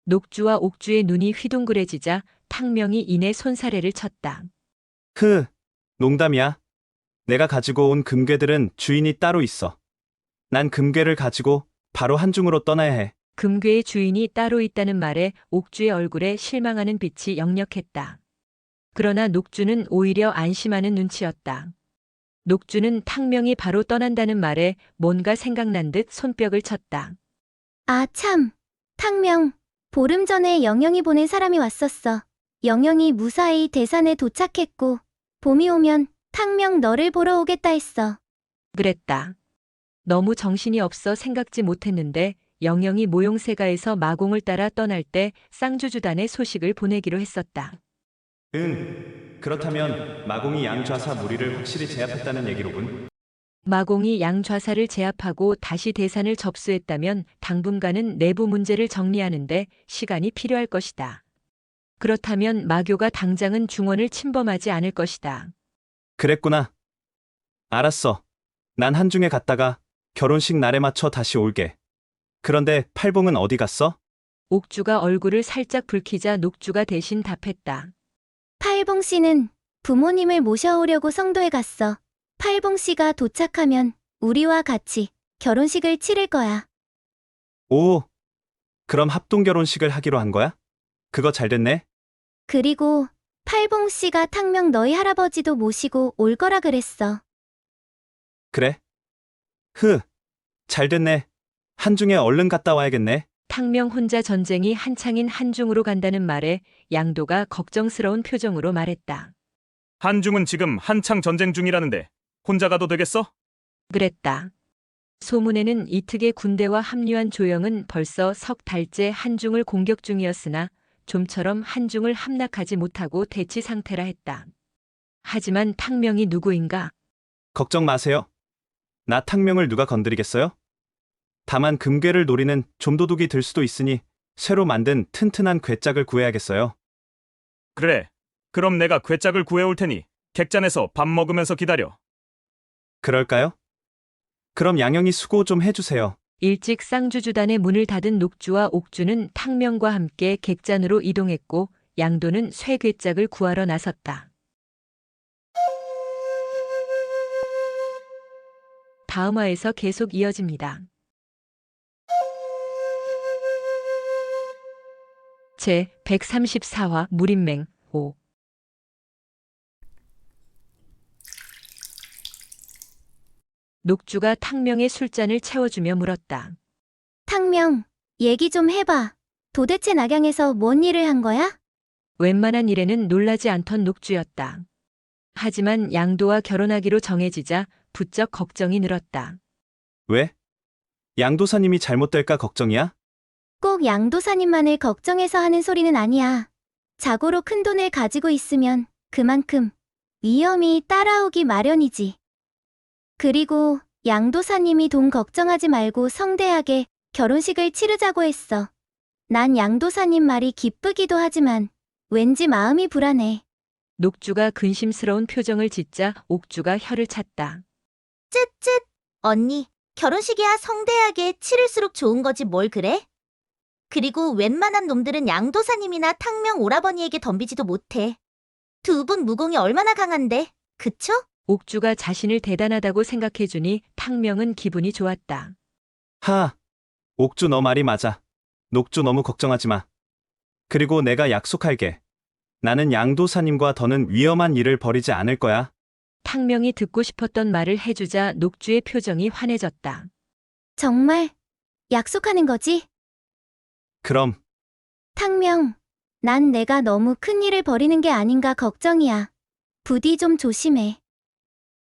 녹주와 옥주의 눈이 휘둥그레지자 탕명이 이내 손사래를 쳤다. 농담이야. 내가 가지고 온 금괴들은 주인이 따로 있어. 난 금괴를 가지고 바로 한중으로 떠나야 해. 금괴의 주인이 따로 있다는 말에 옥주의 얼굴에 실망하는 빛이 역력했다. 그러나 녹주는 오히려 안심하는 눈치였다. 녹주는 탕명이 바로 떠난다는 말에 뭔가 생각난 듯 손뼉을 쳤다. 아 참, 탕명, 보름 전에 영영이 보낸 사람이 왔었어. 영영이 무사히 대산에 도착했고 봄이 오면 탕명 너를 보러 오겠다 했어. 그랬다. 너무 정신이 없어 생각지 못했는데 영영이 모용세가에서 마공을 따라 떠날 때 쌍주주단에 소식을 보내기로 했었다. 그렇다면 마공이 양좌사 무리를 확실히 제압했다는 얘기로군. 마공이 양좌사를 제압하고 다시 대산을 접수했다면 당분간은 내부 문제를 정리하는데 시간이 필요할 것이다. 그렇다면 마교가 당장은 중원을 침범하지 않을 것이다. 그랬구나. 알았어. 난 한중에 갔다가 결혼식 날에 맞춰 다시 올게. 그런데 팔봉은 어디 갔어? 옥주가 얼굴을 살짝 붉히자 녹주가 대신 답했다. 팔봉 씨는 부모님을 모셔오려고 성도에 갔어. 팔봉 씨가 도착하면 우리와 같이 결혼식을 치를 거야. 오, 그럼 합동 결혼식을 하기로 한 거야? 그거 잘 됐네. 그리고 팔봉 씨가 탕명 너희 할아버지도 모시고 올 거라 그랬어. 그래? 잘 됐네. 한중에 얼른 갔다 와야겠네. 탕명 혼자 전쟁이 한창인 한중으로 간다는 말에 양도가 걱정스러운 표정으로 말했다. 한중은 지금 한창 전쟁 중이라는데 혼자 가도 되겠어? 그랬다. 소문에는 이특의 군대와 합류한 조영은 벌써 석 달째 한중을 공격 중이었으나 좀처럼 한중을 함락하지 못하고 대치 상태라 했다. 하지만 탕명이 누구인가? 걱정 마세요. 나 탕명을 누가 건드리겠어요? 다만 금괴를 노리는 좀도둑이 들 수도 있으니 새로 만든 튼튼한 괴짝을 구해야겠어요. 그래. 그럼 내가 괴짝을 구해올 테니 객잔에서 밥 먹으면서 기다려. 그럴까요? 그럼 양형이 수고 좀 해주세요. 일찍 쌍주주단의 문을 닫은 녹주와 옥주는 탕명과 함께 객잔으로 이동했고 양도는 쇠괴짝을 구하러 나섰다. 다음 화에서 계속 이어집니다. 제 134화 무린맹 5. 녹주가 탕명의 술잔을 채워주며 물었다. 탕명, 얘기 좀 해봐. 도대체 낙양에서 뭔 일을 한 거야? 웬만한 일에는 놀라지 않던 녹주였다. 하지만 양도와 결혼하기로 정해지자 부쩍 걱정이 늘었다. 왜? 양도사님이 잘못될까 걱정이야? 꼭 양도사님만을 걱정해서 하는 소리는 아니야. 자고로 큰 돈을 가지고 있으면 그만큼 위험이 따라오기 마련이지. 그리고 양도사님이 돈 걱정하지 말고 성대하게 결혼식을 치르자고 했어. 난 양도사님 말이 기쁘기도 하지만 왠지 마음이 불안해. 녹주가 근심스러운 표정을 짓자 옥주가 혀를 찼다. 쯧쯧. 언니, 결혼식이야 성대하게 치를수록 좋은 거지 뭘 그래? 그리고 웬만한 놈들은 양도사님이나 탕명 오라버니에게 덤비지도 못해. 두 분 무공이 얼마나 강한데, 그쵸? 옥주가 자신을 대단하다고 생각해주니 탕명은 기분이 좋았다. 하, 옥주 너 말이 맞아. 녹주 너무 걱정하지 마. 그리고 내가 약속할게. 나는 양도사님과 더는 위험한 일을 벌이지 않을 거야. 탕명이 듣고 싶었던 말을 해주자 녹주의 표정이 환해졌다. 정말 약속하는 거지? 그럼 탕명, 난 내가 너무 큰 일을 벌이는 게 아닌가 걱정이야. 부디 좀 조심해.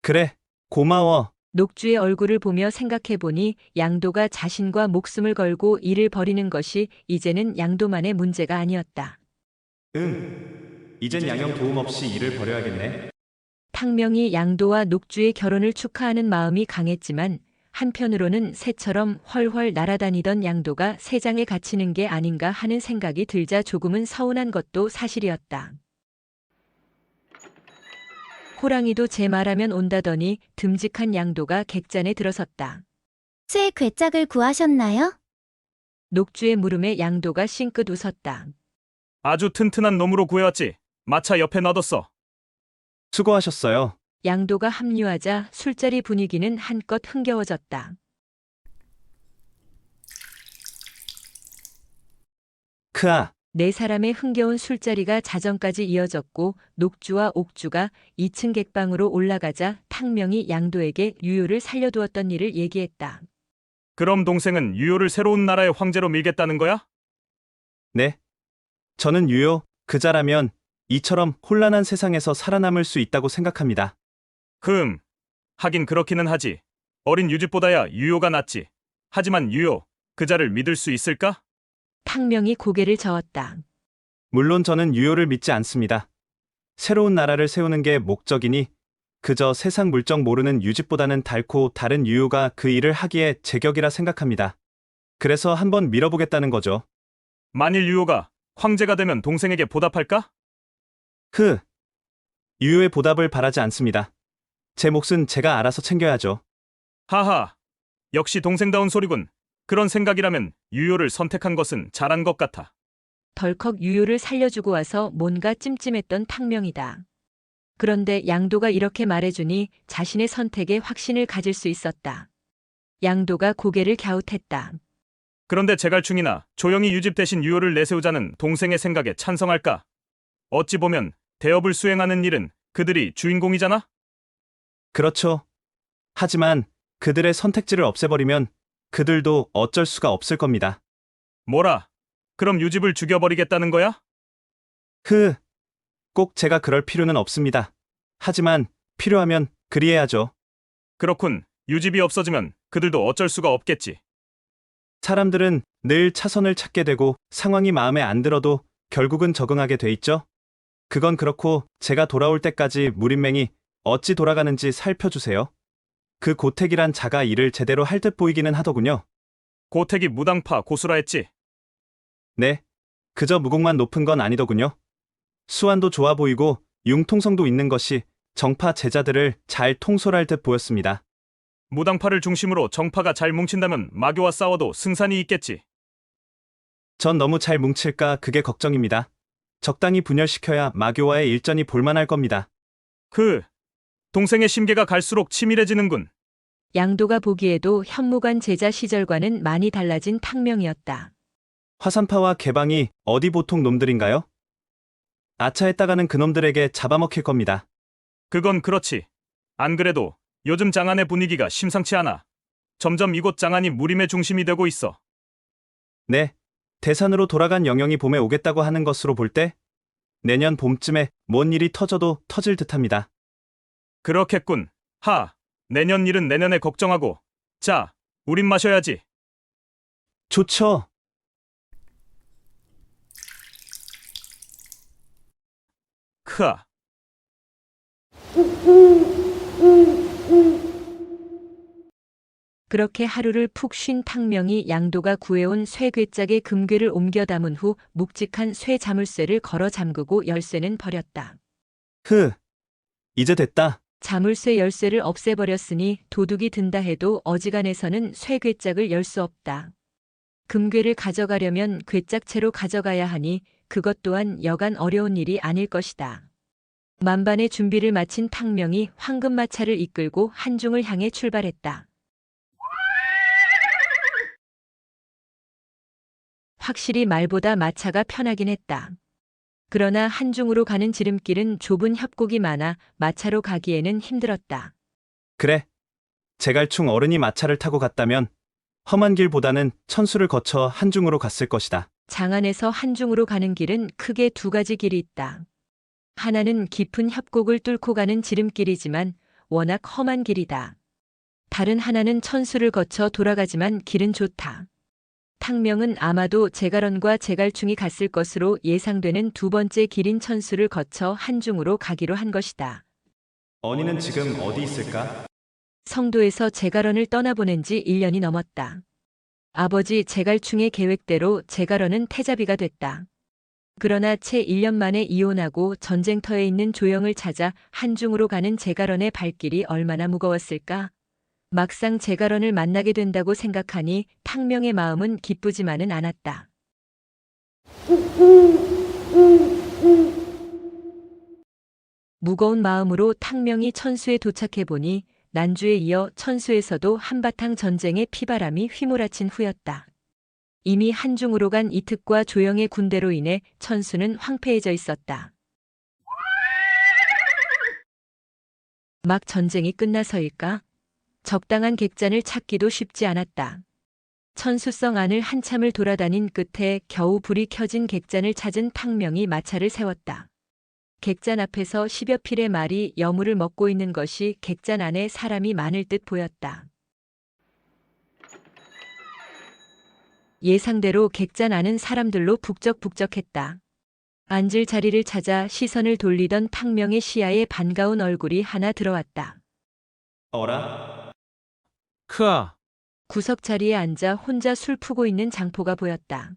그래, 고마워. 녹주의 얼굴을 보며 생각해보니 양도가 자신과 목숨을 걸고 일을 벌이는 것이 이제는 양도만의 문제가 아니었다. 이젠 양형 도움 없이 일을 벌여야겠네. 탕명이 양도와 녹주의 결혼을 축하하는 마음이 강했지만 한편으로는 새처럼 훨훨 날아다니던 양도가 새장에 갇히는 게 아닌가 하는 생각이 들자 조금은 서운한 것도 사실이었다. 호랑이도 제 말하면 온다더니 듬직한 양도가 객잔에 들어섰다. 쇠 괴짝을 구하셨나요? 녹주의 물음에 양도가 싱긋 웃었다. 아주 튼튼한 놈으로 구해왔지. 마차 옆에 놔뒀어. 수고하셨어요. 양도가 합류하자 술자리 분위기는 한껏 흥겨워졌다. 크아, 네 사람의 흥겨운 술자리가 자정까지 이어졌고 녹주와 옥주가 2층 객방으로 올라가자 탕명이 양도에게 유효를 살려두었던 일을 얘기했다. 그럼 동생은 유효를 새로운 나라의 황제로 밀겠다는 거야? 네. 저는 유효, 그자라면 이처럼 혼란한 세상에서 살아남을 수 있다고 생각합니다. 하긴 그렇기는 하지. 어린 유짓보다야 유효가 낫지. 하지만 유효, 그자를 믿을 수 있을까? 탕명이 고개를 저었다. 물론 저는 유효를 믿지 않습니다. 새로운 나라를 세우는 게 목적이니 그저 세상 물정 모르는 유짓보다는 달고 다른 유효가 그 일을 하기에 제격이라 생각합니다. 그래서 한번 밀어보겠다는 거죠. 만일 유효가 황제가 되면 동생에게 보답할까? 유효의 보답을 바라지 않습니다. 제 몫은 제가 알아서 챙겨야죠. 하하, 역시 동생다운 소리군. 그런 생각이라면 유효를 선택한 것은 잘한 것 같아. 덜컥 유효를 살려주고 와서 뭔가 찜찜했던 탕명이다. 그런데 양도가 이렇게 말해주니 자신의 선택에 확신을 가질 수 있었다. 양도가 고개를 갸웃했다. 그런데 제갈충이나 조영이 유집 대신 유효를 내세우자는 동생의 생각에 찬성할까? 어찌 보면 대업을 수행하는 일은 그들이 주인공이잖아? 그렇죠. 하지만 그들의 선택지를 없애버리면 그들도 어쩔 수가 없을 겁니다. 뭐라? 그럼 유집을 죽여버리겠다는 거야? 꼭 제가 그럴 필요는 없습니다. 하지만 필요하면 그리해야죠. 그렇군. 유집이 없어지면 그들도 어쩔 수가 없겠지. 사람들은 늘 차선을 찾게 되고 상황이 마음에 안 들어도 결국은 적응하게 돼 있죠. 그건 그렇고 제가 돌아올 때까지 무림맹이 어찌 돌아가는지 살펴주세요. 그 고택이란 자가 일을 제대로 할 듯 보이기는 하더군요. 고택이 무당파 고수라 했지. 네, 그저 무공만 높은 건 아니더군요. 수완도 좋아 보이고 융통성도 있는 것이 정파 제자들을 잘 통솔할 듯 보였습니다. 무당파를 중심으로 정파가 잘 뭉친다면 마교와 싸워도 승산이 있겠지. 전 너무 잘 뭉칠까 그게 걱정입니다. 적당히 분열시켜야 마교와의 일전이 볼만할 겁니다. 동생의 심계가 갈수록 치밀해지는군. 양도가 보기에도 현무관 제자 시절과는 많이 달라진 탕명이었다. 화산파와 개방이 어디 보통 놈들인가요? 아차했다가는 그놈들에게 잡아먹힐 겁니다. 그건 그렇지. 안 그래도 요즘 장안의 분위기가 심상치 않아. 점점 이곳 장안이 무림의 중심이 되고 있어. 네, 대산으로 돌아간 영영이 봄에 오겠다고 하는 것으로 볼 때 내년 봄쯤에 뭔 일이 터져도 터질 듯합니다. 그렇겠군. 내년 일은 내년에 걱정하고. 자, 우린 마셔야지. 좋죠. 그렇게 하루를 푹 쉰 탕명이 양도가 구해온 쇠괴짝에 금괴를 옮겨 담은 후 묵직한 쇠 자물쇠를 걸어 잠그고 열쇠는 버렸다. 이제 됐다. 자물쇠 열쇠를 없애버렸으니 도둑이 든다 해도 어지간해서는 쇠괴짝을 열 수 없다. 금괴를 가져가려면 괴짝채로 가져가야 하니 그것 또한 여간 어려운 일이 아닐 것이다. 만반의 준비를 마친 탕명이 황금마차를 이끌고 한중을 향해 출발했다. 확실히 말보다 마차가 편하긴 했다. 그러나 한중으로 가는 지름길은 좁은 협곡이 많아 마차로 가기에는 힘들었다. 그래. 제갈충 어른이 마차를 타고 갔다면 험한 길보다는 천수를 거쳐 한중으로 갔을 것이다. 장안에서 한중으로 가는 길은 크게 두 가지 길이 있다. 하나는 깊은 협곡을 뚫고 가는 지름길이지만 워낙 험한 길이다. 다른 하나는 천수를 거쳐 돌아가지만 길은 좋다. 탕명은 아마도 제갈원과 제갈충이 갔을 것으로 예상되는 두 번째 길인 천수를 거쳐 한중으로 가기로 한 것이다. 언니는 지금 어디 있을까? 성도에서 제갈원을 떠나보낸 지 1년이 넘었다. 아버지 제갈충의 계획대로 제갈원은 태자비가 됐다. 그러나 채 1년 만에 이혼하고 전쟁터에 있는 조영을 찾아 한중으로 가는 제갈원의 발길이 얼마나 무거웠을까? 막상 제갈원을 만나게 된다고 생각하니 탕명의 마음은 기쁘지만은 않았다. 무거운 마음으로 탕명이 천수에 도착해보니 난주에 이어 천수에서도 한바탕 전쟁의 피바람이 휘몰아친 후였다. 이미 한중으로 간 이특과 조영의 군대로 인해 천수는 황폐해져 있었다. 막 전쟁이 끝나서일까? 적당한 객잔을 찾기도 쉽지 않았다. 천수성 안을 한참을 돌아다닌 끝에 겨우 불이 켜진 객잔을 찾은 탕명이 마차를 세웠다. 객잔 앞에서 10여 필의 말이 여물을 먹고 있는 것이 객잔 안에 사람이 많을 듯 보였다. 예상대로 객잔 안은 사람들로 북적북적했다. 앉을 자리를 찾아 시선을 돌리던 탕명의 시야에 반가운 얼굴이 하나 들어왔다. 어라? 크아, 구석 자리에 앉아 혼자 술 푸고 있는 장포가 보였다.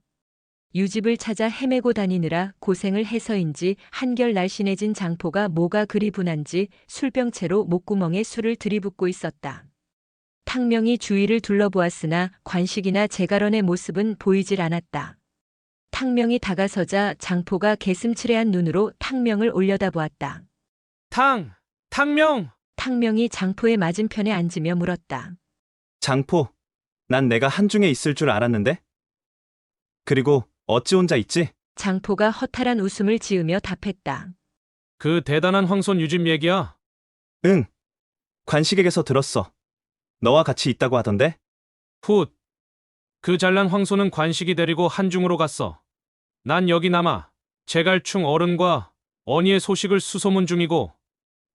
유집을 찾아 헤매고 다니느라 고생을 해서인지 한결 날씬해진 장포가 뭐가 그리 분한지 술병채로 목구멍에 술을 들이붓고 있었다. 탕명이 주위를 둘러보았으나 관식이나 제갈원의 모습은 보이질 않았다. 탕명이 다가서자 장포가 개슴츠레한 눈으로 탕명을 올려다보았다. 탕명! 탕명이 장포의 맞은편에 앉으며 물었다. 장포, 난 내가 한중에 있을 줄 알았는데? 그리고 어찌 혼자 있지? 장포가 허탈한 웃음을 지으며 답했다. 그 대단한 황손 유집 얘기야? 응. 관식에게서 들었어. 너와 같이 있다고 하던데? 훗. 그 잘난 황소는 관식이 데리고 한중으로 갔어. 난 여기 남아 제갈충 어른과 언니의 소식을 수소문 중이고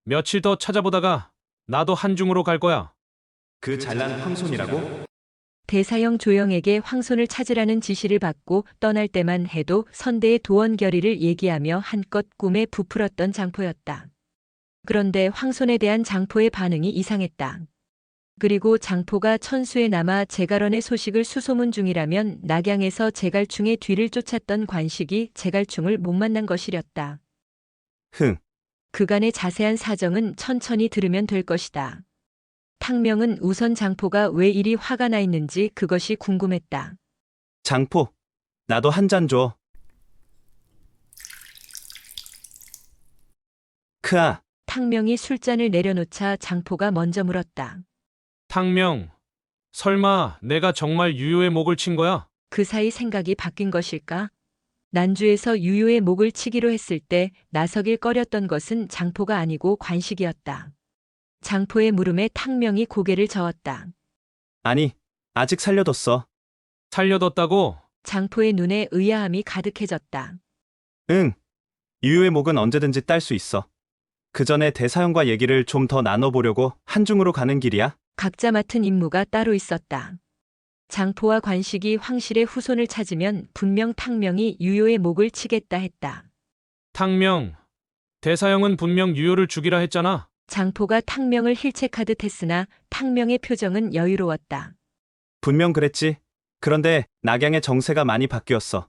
며칠 더 찾아보다가 나도 한중으로 갈 거야. 그 잘난 황손이라고? 대사형 조영에게 황손을 찾으라는 지시를 받고 떠날 때만 해도 선대의 도원 결의를 얘기하며 한껏 꿈에 부풀었던 장포였다. 그런데 황손에 대한 장포의 반응이 이상했다. 그리고 장포가 천수에 남아 제갈원의 소식을 수소문 중이라면 낙양에서 제갈충의 뒤를 쫓았던 관식이 제갈충을 못 만난 것이렸다. 그간의 자세한 사정은 천천히 들으면 될 것이다. 탕명은 우선 장포가 왜 이리 화가 나 있는지 그것이 궁금했다. 장포, 나도 한 잔 줘. 크아. 탕명이 술잔을 내려놓자 장포가 먼저 물었다. 탕명, 설마 내가 정말 유효의 목을 친 거야? 그 사이 생각이 바뀐 것일까? 난주에서 유효의 목을 치기로 했을 때 나서길 꺼렸던 것은 장포가 아니고 관식이었다. 장포의 물음에 탕명이 고개를 저었다. 아니, 아직 살려뒀어. 살려뒀다고? 장포의 눈에 의아함이 가득해졌다. 응. 유효의 목은 언제든지 딸 수 있어. 그 전에 대사형과 얘기를 좀 더 나눠보려고 한중으로 가는 길이야. 각자 맡은 임무가 따로 있었다. 장포와 관식이 황실의 후손을 찾으면 분명 탕명이 유효의 목을 치겠다 했다. 탕명, 대사형은 분명 유효를 죽이라 했잖아. 장포가 탕명을 힐책하듯 했으나 탕명의 표정은 여유로웠다. 분명 그랬지. 그런데 낙양의 정세가 많이 바뀌었어.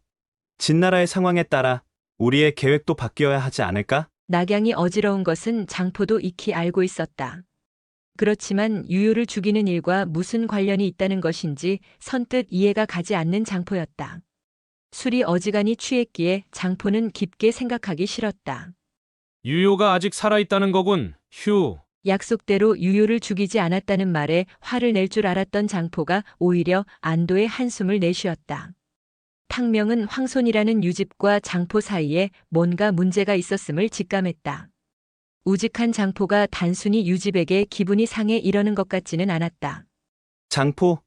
진나라의 상황에 따라 우리의 계획도 바뀌어야 하지 않을까? 낙양이 어지러운 것은 장포도 익히 알고 있었다. 그렇지만 유효를 죽이는 일과 무슨 관련이 있다는 것인지 선뜻 이해가 가지 않는 장포였다. 술이 어지간히 취했기에 장포는 깊게 생각하기 싫었다. 유효가 아직 살아있다는 거군, 휴. 약속대로 유효를 죽이지 않았다는 말에 화를 낼 줄 알았던 장포가 오히려 안도의 한숨을 내쉬었다. 탕명은 황손이라는 유집과 장포 사이에 뭔가 문제가 있었음을 직감했다. 우직한 장포가 단순히 유집에게 기분이 상해 이러는 것 같지는 않았다. 장포,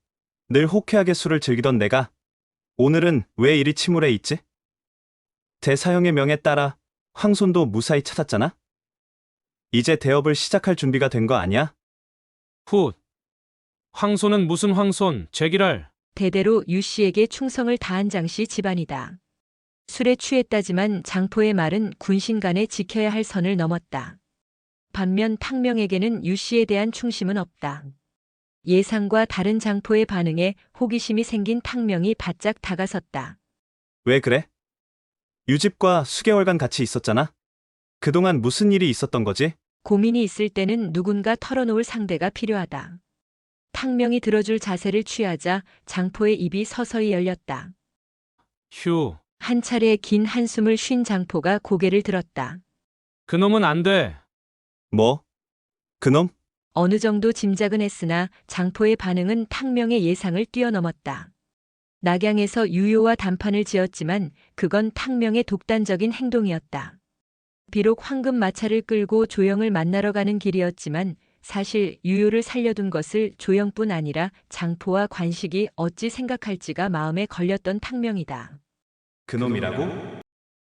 늘 호쾌하게 술을 즐기던 내가 오늘은 왜 이리 침울해 있지? 대사형의 명에 따라 황손도 무사히 찾았잖아? 이제 대업을 시작할 준비가 된 거 아니야? 훗. 황손은 무슨 황손, 제기랄. 대대로 유 씨에게 충성을 다한 장씨 집안이다. 술에 취했다지만 장포의 말은 군신간에 지켜야 할 선을 넘었다. 반면 탕명에게는 유 씨에 대한 충심은 없다. 예상과 다른 장포의 반응에 호기심이 생긴 탕명이 바짝 다가섰다. 왜 그래? 유집과 수개월간 같이 있었잖아? 그동안 무슨 일이 있었던 거지? 고민이 있을 때는 누군가 털어놓을 상대가 필요하다. 탕명이 들어줄 자세를 취하자 장포의 입이 서서히 열렸다. 휴. 한 차례 긴 한숨을 쉰 장포가 고개를 들었다. 그놈은 안 돼. 뭐? 그놈? 어느 정도 짐작은 했으나 장포의 반응은 탕명의 예상을 뛰어넘었다. 낙양에서 유효와 단판을 지었지만 그건 탕명의 독단적인 행동이었다. 비록 황금 마차를 끌고 조영을 만나러 가는 길이었지만 사실 유효를 살려둔 것을 조영뿐 아니라 장포와 관식이 어찌 생각할지가 마음에 걸렸던 탕명이다. 그놈이라고?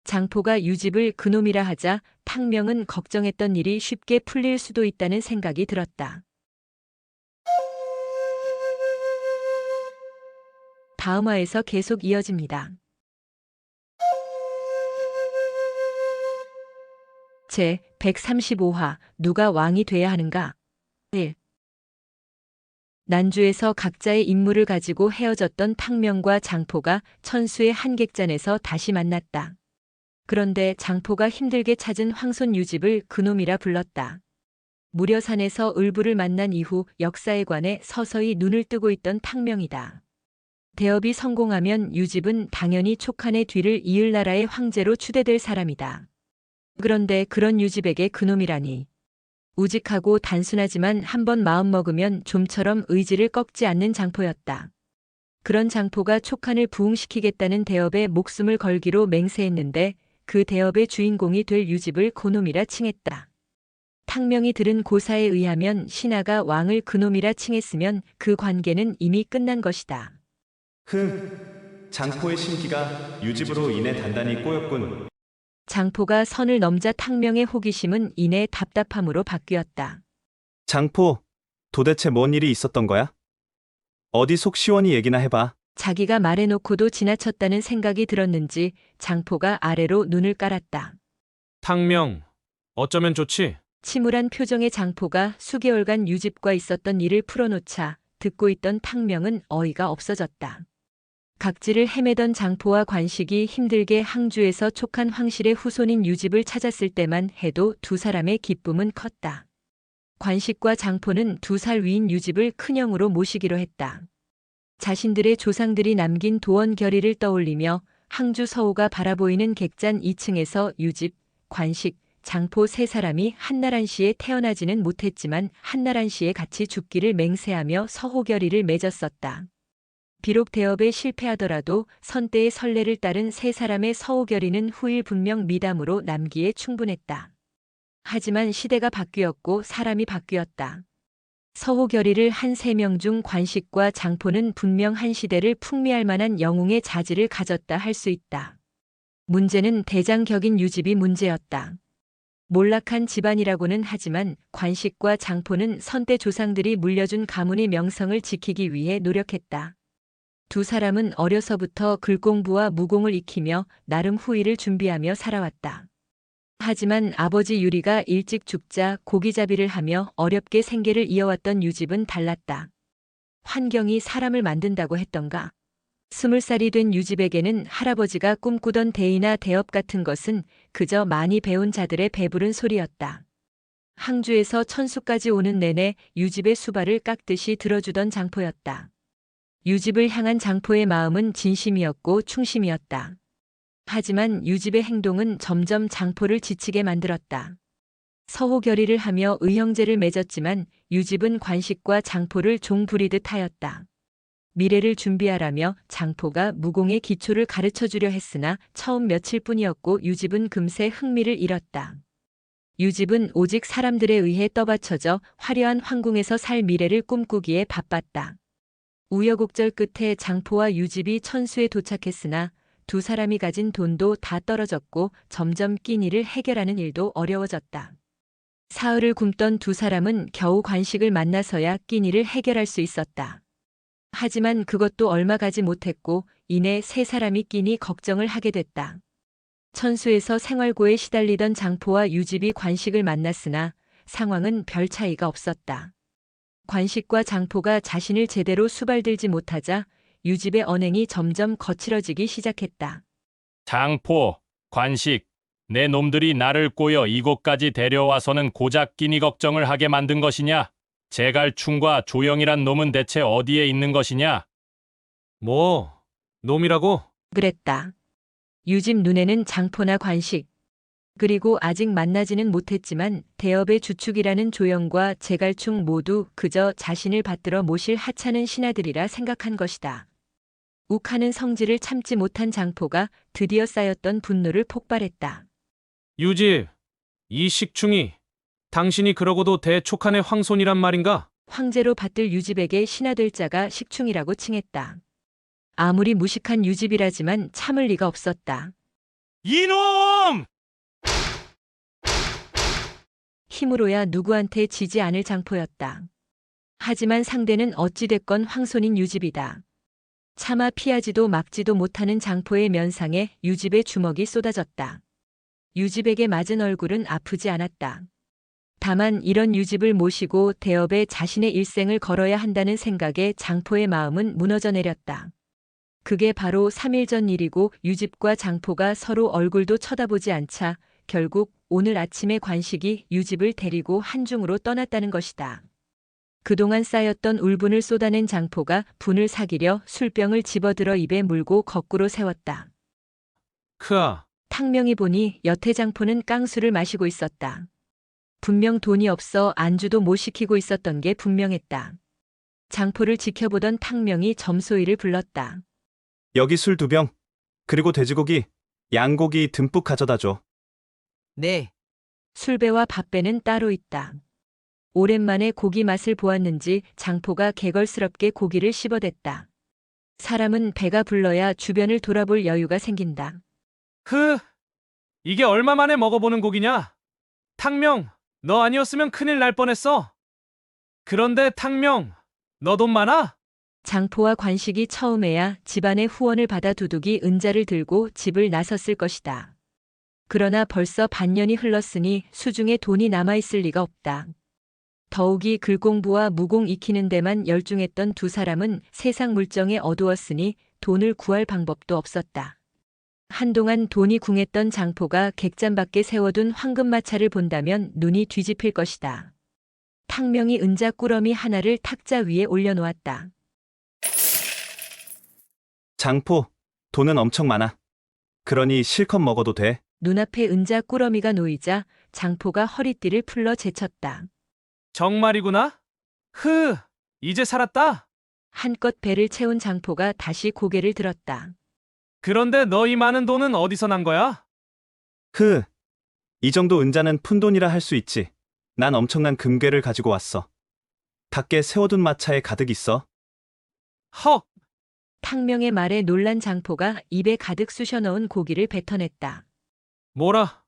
장포가 유집을 그놈이라 하자 탕명은 걱정했던 일이 쉽게 풀릴 수도 있다는 생각이 들었다. 다음 화에서 계속 이어집니다. 제 135화 누가 왕이 돼야 하는가? 1. 난주에서 각자의 임무를 가지고 헤어졌던 탕명과 장포가 천수의 한객잔에서 다시 만났다. 그런데 장포가 힘들게 찾은 황손 유집을 그놈이라 불렀다. 무려산에서 을부를 만난 이후 역사에 관해 서서히 눈을 뜨고 있던 탕명이다. 대업이 성공하면 유집은 당연히 촉한의 뒤를 이을 나라의 황제로 추대될 사람이다. 그런데 그런 유집에게 그놈이라니. 우직하고 단순하지만 한번 마음먹으면 좀처럼 의지를 꺾지 않는 장포였다. 그런 장포가 촉한을 부흥시키겠다는 대업에 목숨을 걸기로 맹세했는데 그 대업의 주인공이 될 유집을 그놈이라 칭했다. 탕명이 들은 고사에 의하면 신하가 왕을 그놈이라 칭했으면 그 관계는 이미 끝난 것이다. 장포의 심기가 유집으로 인해 단단히 꼬였군. 장포가 선을 넘자 탕명의 호기심은 이내 답답함으로 바뀌었다. 장포, 도대체 뭔 일이 있었던 거야? 어디 속 시원히 얘기나 해봐. 자기가 말해놓고도 지나쳤다는 생각이 들었는지 장포가 아래로 눈을 깔았다. 탕명, 어쩌면 좋지? 침울한 표정의 장포가 수개월간 유집과 있었던 일을 풀어놓자 듣고 있던 탕명은 어이가 없어졌다. 각지를 헤매던 장포와 관식이 힘들게 항주에서 촉한 황실의 후손인 유집을 찾았을 때만 해도 두 사람의 기쁨은 컸다. 관식과 장포는 2살 위인 유집을 큰형으로 모시기로 했다. 자신들의 조상들이 남긴 도원 결의를 떠올리며 항주 서호가 바라보이는 객잔 2층에서 유집, 관식, 장포 3사람이 한나란시에 태어나지는 못했지만 한나란시에 같이 죽기를 맹세하며 서호 결의를 맺었었다. 비록 대업에 실패하더라도 선대의 선례를 따른 3사람의 서호 결의는 후일 분명 미담으로 남기에 충분했다. 하지만 시대가 바뀌었고 사람이 바뀌었다. 서호 결의를 한 3명 중 관식과 장포는 분명 한 시대를 풍미할 만한 영웅의 자질을 가졌다 할 수 있다. 문제는 대장격인 유집이 문제였다. 몰락한 집안이라고는 하지만 관식과 장포는 선대 조상들이 물려준 가문의 명성을 지키기 위해 노력했다. 2사람은 어려서부터 글공부와 무공을 익히며 나름 후일을 준비하며 살아왔다. 하지만 아버지 유리가 일찍 죽자 고기잡이를 하며 어렵게 생계를 이어왔던 유집은 달랐다. 환경이 사람을 만든다고 했던가. 20살이 된 유집에게는 할아버지가 꿈꾸던 대의나 대업 같은 것은 그저 많이 배운 자들의 배부른 소리였다. 항주에서 천수까지 오는 내내 유집의 수발을 깎듯이 들어주던 장포였다. 유집을 향한 장포의 마음은 진심이었고 충심이었다. 하지만 유집의 행동은 점점 장포를 지치게 만들었다. 서호 결의를 하며 의형제를 맺었지만 유집은 관식과 장포를 종 부리듯 하였다. 미래를 준비하라며 장포가 무공의 기초를 가르쳐주려 했으나 처음 며칠뿐이었고 유집은 금세 흥미를 잃었다. 유집은 오직 사람들에 의해 떠받쳐져 화려한 황궁에서 살 미래를 꿈꾸기에 바빴다. 우여곡절 끝에 장포와 유집이 천수에 도착했으나 두 사람이 가진 돈도 다 떨어졌고 점점 끼니를 해결하는 일도 어려워졌다. 사흘을 굶던 두 사람은 겨우 관식을 만나서야 끼니를 해결할 수 있었다. 하지만 그것도 얼마 가지 못했고 이내 세 사람이 끼니 걱정을 하게 됐다. 천수에서 생활고에 시달리던 장포와 유집이 관식을 만났으나 상황은 별 차이가 없었다. 관식과 장포가 자신을 제대로 수발들지 못하자 유집의 언행이 점점 거칠어지기 시작했다. 장포, 관식, 내 놈들이 나를 꼬여 이곳까지 데려와서는 고작 끼니 걱정을 하게 만든 것이냐? 제갈충과 조영이란 놈은 대체 어디에 있는 것이냐? 뭐, 놈이라고? 그랬다. 유집 눈에는 장포나 관식, 그리고 아직 만나지는 못했지만 대업의 주축이라는 조영과 제갈충 모두 그저 자신을 받들어 모실 하찮은 신하들이라 생각한 것이다. 욱하는 성질을 참지 못한 장포가 드디어 쌓였던 분노를 폭발했다. 유집, 이 식충이 당신이 그러고도 대촉한의 황손이란 말인가? 황제로 받들 유집에게 신하될 자가 식충이라고 칭했다. 아무리 무식한 유집이라지만 참을 리가 없었다. 이놈! 힘으로야 누구한테 지지 않을 장포였다. 하지만 상대는 어찌됐건 황손인 유집이다. 차마 피하지도 막지도 못하는 장포의 면상에 유집의 주먹이 쏟아졌다. 유집에게 맞은 얼굴은 아프지 않았다. 다만 이런 유집을 모시고 대업에 자신의 일생을 걸어야 한다는 생각에 장포의 마음은 무너져 내렸다. 그게 바로 3일 전 일이고 유집과 장포가 서로 얼굴도 쳐다보지 않자 결국 오늘 아침에 관식이 유집을 데리고 한중으로 떠났다는 것이다. 그동안 쌓였던 울분을 쏟아낸 장포가 분을 사기려 술병을 집어들어 입에 물고 거꾸로 세웠다. 크아, 탕명이 보니 여태 장포는 깡술을 마시고 있었다. 분명 돈이 없어 안주도 못 시키고 있었던 게 분명했다. 장포를 지켜보던 탕명이 점소이를 불렀다. 여기 술 2병, 그리고 돼지고기, 양고기 듬뿍 가져다 줘. 네. 술배와 밥배는 따로 있다. 오랜만에 고기 맛을 보았는지 장포가 개걸스럽게 고기를 씹어댔다. 사람은 배가 불러야 주변을 돌아볼 여유가 생긴다. 이게 얼마 만에 먹어보는 고기냐? 탕명, 너 아니었으면 큰일 날 뻔했어. 그런데 탕명, 너 돈 많아? 장포와 관식이 처음에야 집안의 후원을 받아 두둑이 은자를 들고 집을 나섰을 것이다. 그러나 벌써 반년이 흘렀으니 수중에 돈이 남아있을 리가 없다. 더욱이 글공부와 무공 익히는 데만 열중했던 두 사람은 세상 물정에 어두웠으니 돈을 구할 방법도 없었다. 한동안 돈이 궁했던 장포가 객잔 밖에 세워둔 황금마차를 본다면 눈이 뒤집힐 것이다. 탕명이 은자 꾸러미 하나를 탁자 위에 올려놓았다. 장포, 돈은 엄청 많아. 그러니 실컷 먹어도 돼. 눈앞에 은자 꾸러미가 놓이자 장포가 허리띠를 풀러 제쳤다. 정말이구나? 이제 살았다. 한껏 배를 채운 장포가 다시 고개를 들었다. 그런데 너 이 많은 돈은 어디서 난 거야? 이 정도 은자는 푼돈이라 할 수 있지. 난 엄청난 금괴를 가지고 왔어. 밖에 세워둔 마차에 가득 있어. 헉! 탕명의 말에 놀란 장포가 입에 가득 쑤셔 넣은 고기를 뱉어냈다. 뭐라?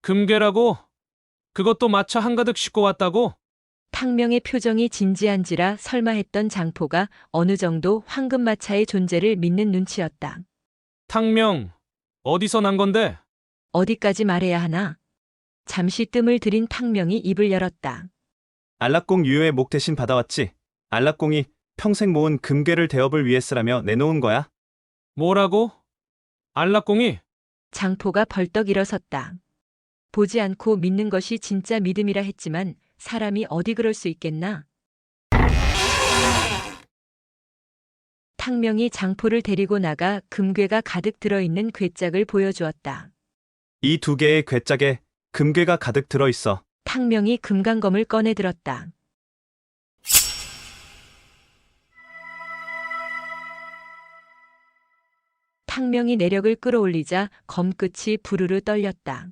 금괴라고? 그것도 마차 한가득 싣고 왔다고? 탕명의 표정이 진지한지라 설마 했던 장포가 어느 정도 황금마차의 존재를 믿는 눈치였다. 탕명, 어디서 난 건데? 어디까지 말해야 하나? 잠시 뜸을 들인 탕명이 입을 열었다. 안락공 유효의 목 대신 받아왔지. 안락공이 평생 모은 금괴를 대업을 위해 쓰라며 내놓은 거야. 뭐라고? 안락공이? 장포가 벌떡 일어섰다. 보지 않고 믿는 것이 진짜 믿음이라 했지만 사람이 어디 그럴 수 있겠나? 탕명이 장포를 데리고 나가 금괴가 가득 들어있는 괴짝을 보여주었다. 이 두 개의 괴짝에 금괴가 가득 들어있어. 탕명이 금강검을 꺼내 들었다. 탕명이 내력을 끌어올리자 검끝이 부르르 떨렸다.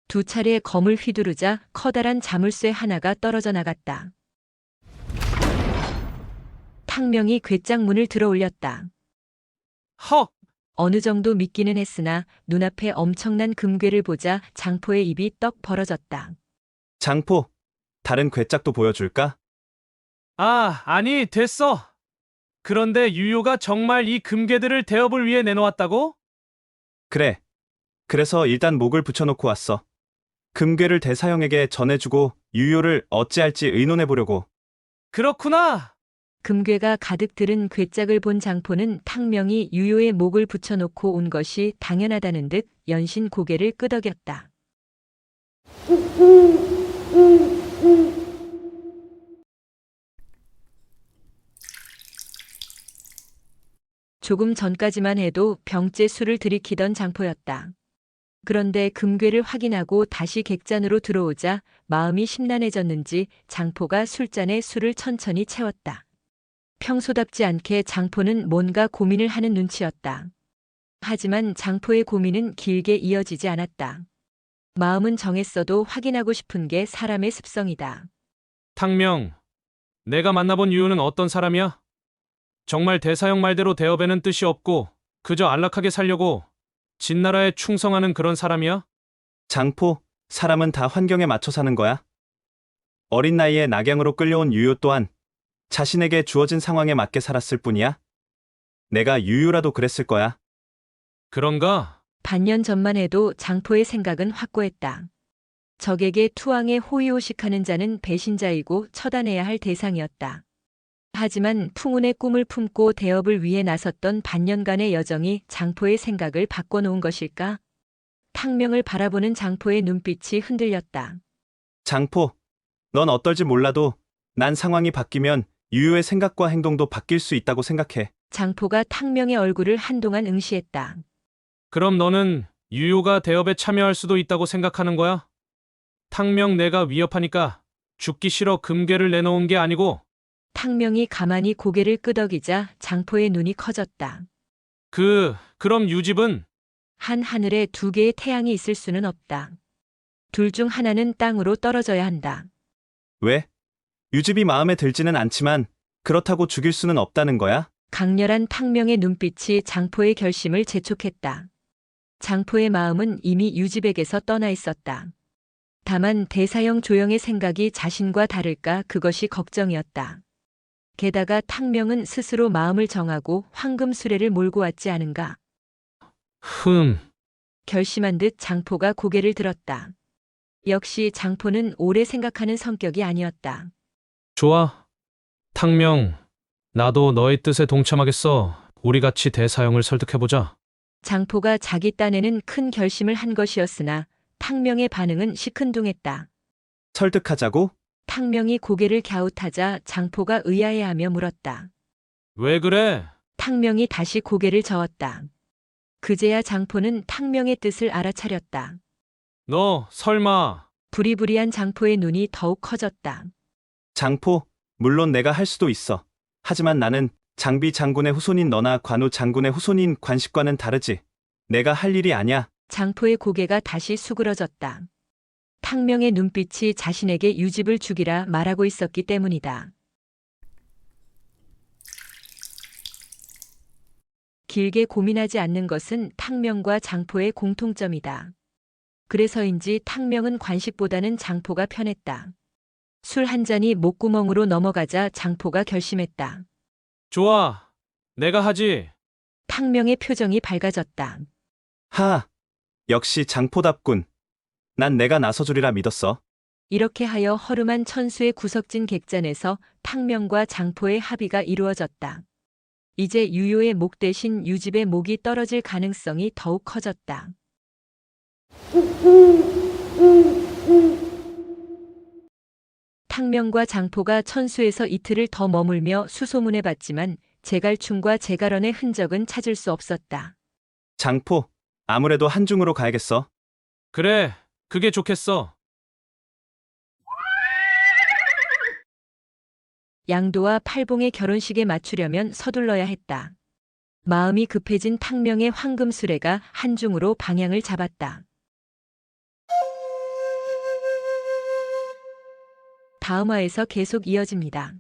두 차례 검을 휘두르자 커다란 자물쇠 하나가 떨어져 나갔다. 탕명이 괴짝 문을 들어올렸다. 헉! 어느 정도 믿기는 했으나 눈앞에 엄청난 금괴를 보자 장포의 입이 떡 벌어졌다. 장포, 다른 괴짝도 보여줄까? 아, 아니, 됐어. 그런데 유효가 정말 이 금괴들을 대업을 위해 내놓았다고? 그래. 그래서 일단 목을 붙여놓고 왔어. 금괴를 대사형에게 전해주고 유효를 어찌할지 의논해보려고. 그렇구나. 금괴가 가득 들은 괴짝을 본 장포는 탕명이 유효의 목을 붙여놓고 온 것이 당연하다는 듯 연신 고개를 끄덕였다. 조금 전까지만 해도 병째 술을 들이키던 장포였다. 그런데 금괴를 확인하고 다시 객잔으로 들어오자 마음이 심란해졌는지 장포가 술잔에 술을 천천히 채웠다. 평소답지 않게 장포는 뭔가 고민을 하는 눈치였다. 하지만 장포의 고민은 길게 이어지지 않았다. 마음은 정했어도 확인하고 싶은 게 사람의 습성이다. 탕명, 내가 만나본 유효는 어떤 사람이야? 정말 대사형 말대로 대업에는 뜻이 없고 그저 안락하게 살려고 진나라에 충성하는 그런 사람이야? 장포, 사람은 다 환경에 맞춰 사는 거야. 어린 나이에 낙양으로 끌려온 유효 또한 자신에게 주어진 상황에 맞게 살았을 뿐이야. 내가 유효라도 그랬을 거야. 그런가? 반년 전만 해도 장포의 생각은 확고했다. 적에게 투항에 호의호식하는 자는 배신자이고 처단해야 할 대상이었다. 하지만 풍운의 꿈을 품고 대업을 위해 나섰던 반년간의 여정이 장포의 생각을 바꿔놓은 것일까? 탕명을 바라보는 장포의 눈빛이 흔들렸다. 장포, 넌 어떨지 몰라도 난 상황이 바뀌면 유효의 생각과 행동도 바뀔 수 있다고 생각해. 장포가 탕명의 얼굴을 한동안 응시했다. 그럼 너는 유효가 대업에 참여할 수도 있다고 생각하는 거야? 탕명 내가 위협하니까 죽기 싫어 금괴를 내놓은 게 아니고 탕명이 가만히 고개를 끄덕이자 장포의 눈이 커졌다. 그럼 유집은? 한 하늘에 두 개의 태양이 있을 수는 없다. 둘 중 하나는 땅으로 떨어져야 한다. 왜? 유집이 마음에 들지는 않지만 그렇다고 죽일 수는 없다는 거야? 강렬한 탕명의 눈빛이 장포의 결심을 재촉했다. 장포의 마음은 이미 유집에게서 떠나 있었다. 다만 대사형 조영의 생각이 자신과 다를까 그것이 걱정이었다. 게다가 탕명은 스스로 마음을 정하고 황금 수레를 몰고 왔지 않은가. 결심한 듯 장포가 고개를 들었다. 역시 장포는 오래 생각하는 성격이 아니었다. 좋아. 탕명, 나도 너의 뜻에 동참하겠어. 우리 같이 대사형을 설득해보자. 장포가 자기 딴에는 큰 결심을 한 것이었으나 탕명의 반응은 시큰둥했다. 설득하자고? 탕명이 고개를 갸웃하자 장포가 의아해하며 물었다. 왜 그래? 탕명이 다시 고개를 저었다. 그제야 장포는 탕명의 뜻을 알아차렸다. 너 설마... 부리부리한 장포의 눈이 더욱 커졌다. 장포, 물론 내가 할 수도 있어. 하지만 나는 장비 장군의 후손인 너나 관우 장군의 후손인 관식과는 다르지. 내가 할 일이 아니야. 장포의 고개가 다시 수그러졌다. 탕명의 눈빛이 자신에게 유집을 죽이라 말하고 있었기 때문이다. 길게 고민하지 않는 것은 탕명과 장포의 공통점이다. 그래서인지 탕명은 관식보다는 장포가 편했다. 술 한 잔이 목구멍으로 넘어가자 장포가 결심했다. 좋아. 내가 하지. 탕명의 표정이 밝아졌다. 역시 장포답군. 난 내가 나서주리라 믿었어. 이렇게 하여 허름한 천수의 구석진 객잔에서 탕명과 장포의 합의가 이루어졌다. 이제 유요의 목 대신 유집의 목이 떨어질 가능성이 더욱 커졌다. 탕명과 장포가 천수에서 이틀을 더 머물며 수소문해 봤지만 제갈충과 제갈원의 흔적은 찾을 수 없었다. 장포, 아무래도 한중으로 가야겠어. 그래, 그게 좋겠어. 양도와 팔봉의 결혼식에 맞추려면 서둘러야 했다. 마음이 급해진 탕명의 황금수레가 한중으로 방향을 잡았다. 다음 화에서 계속 이어집니다.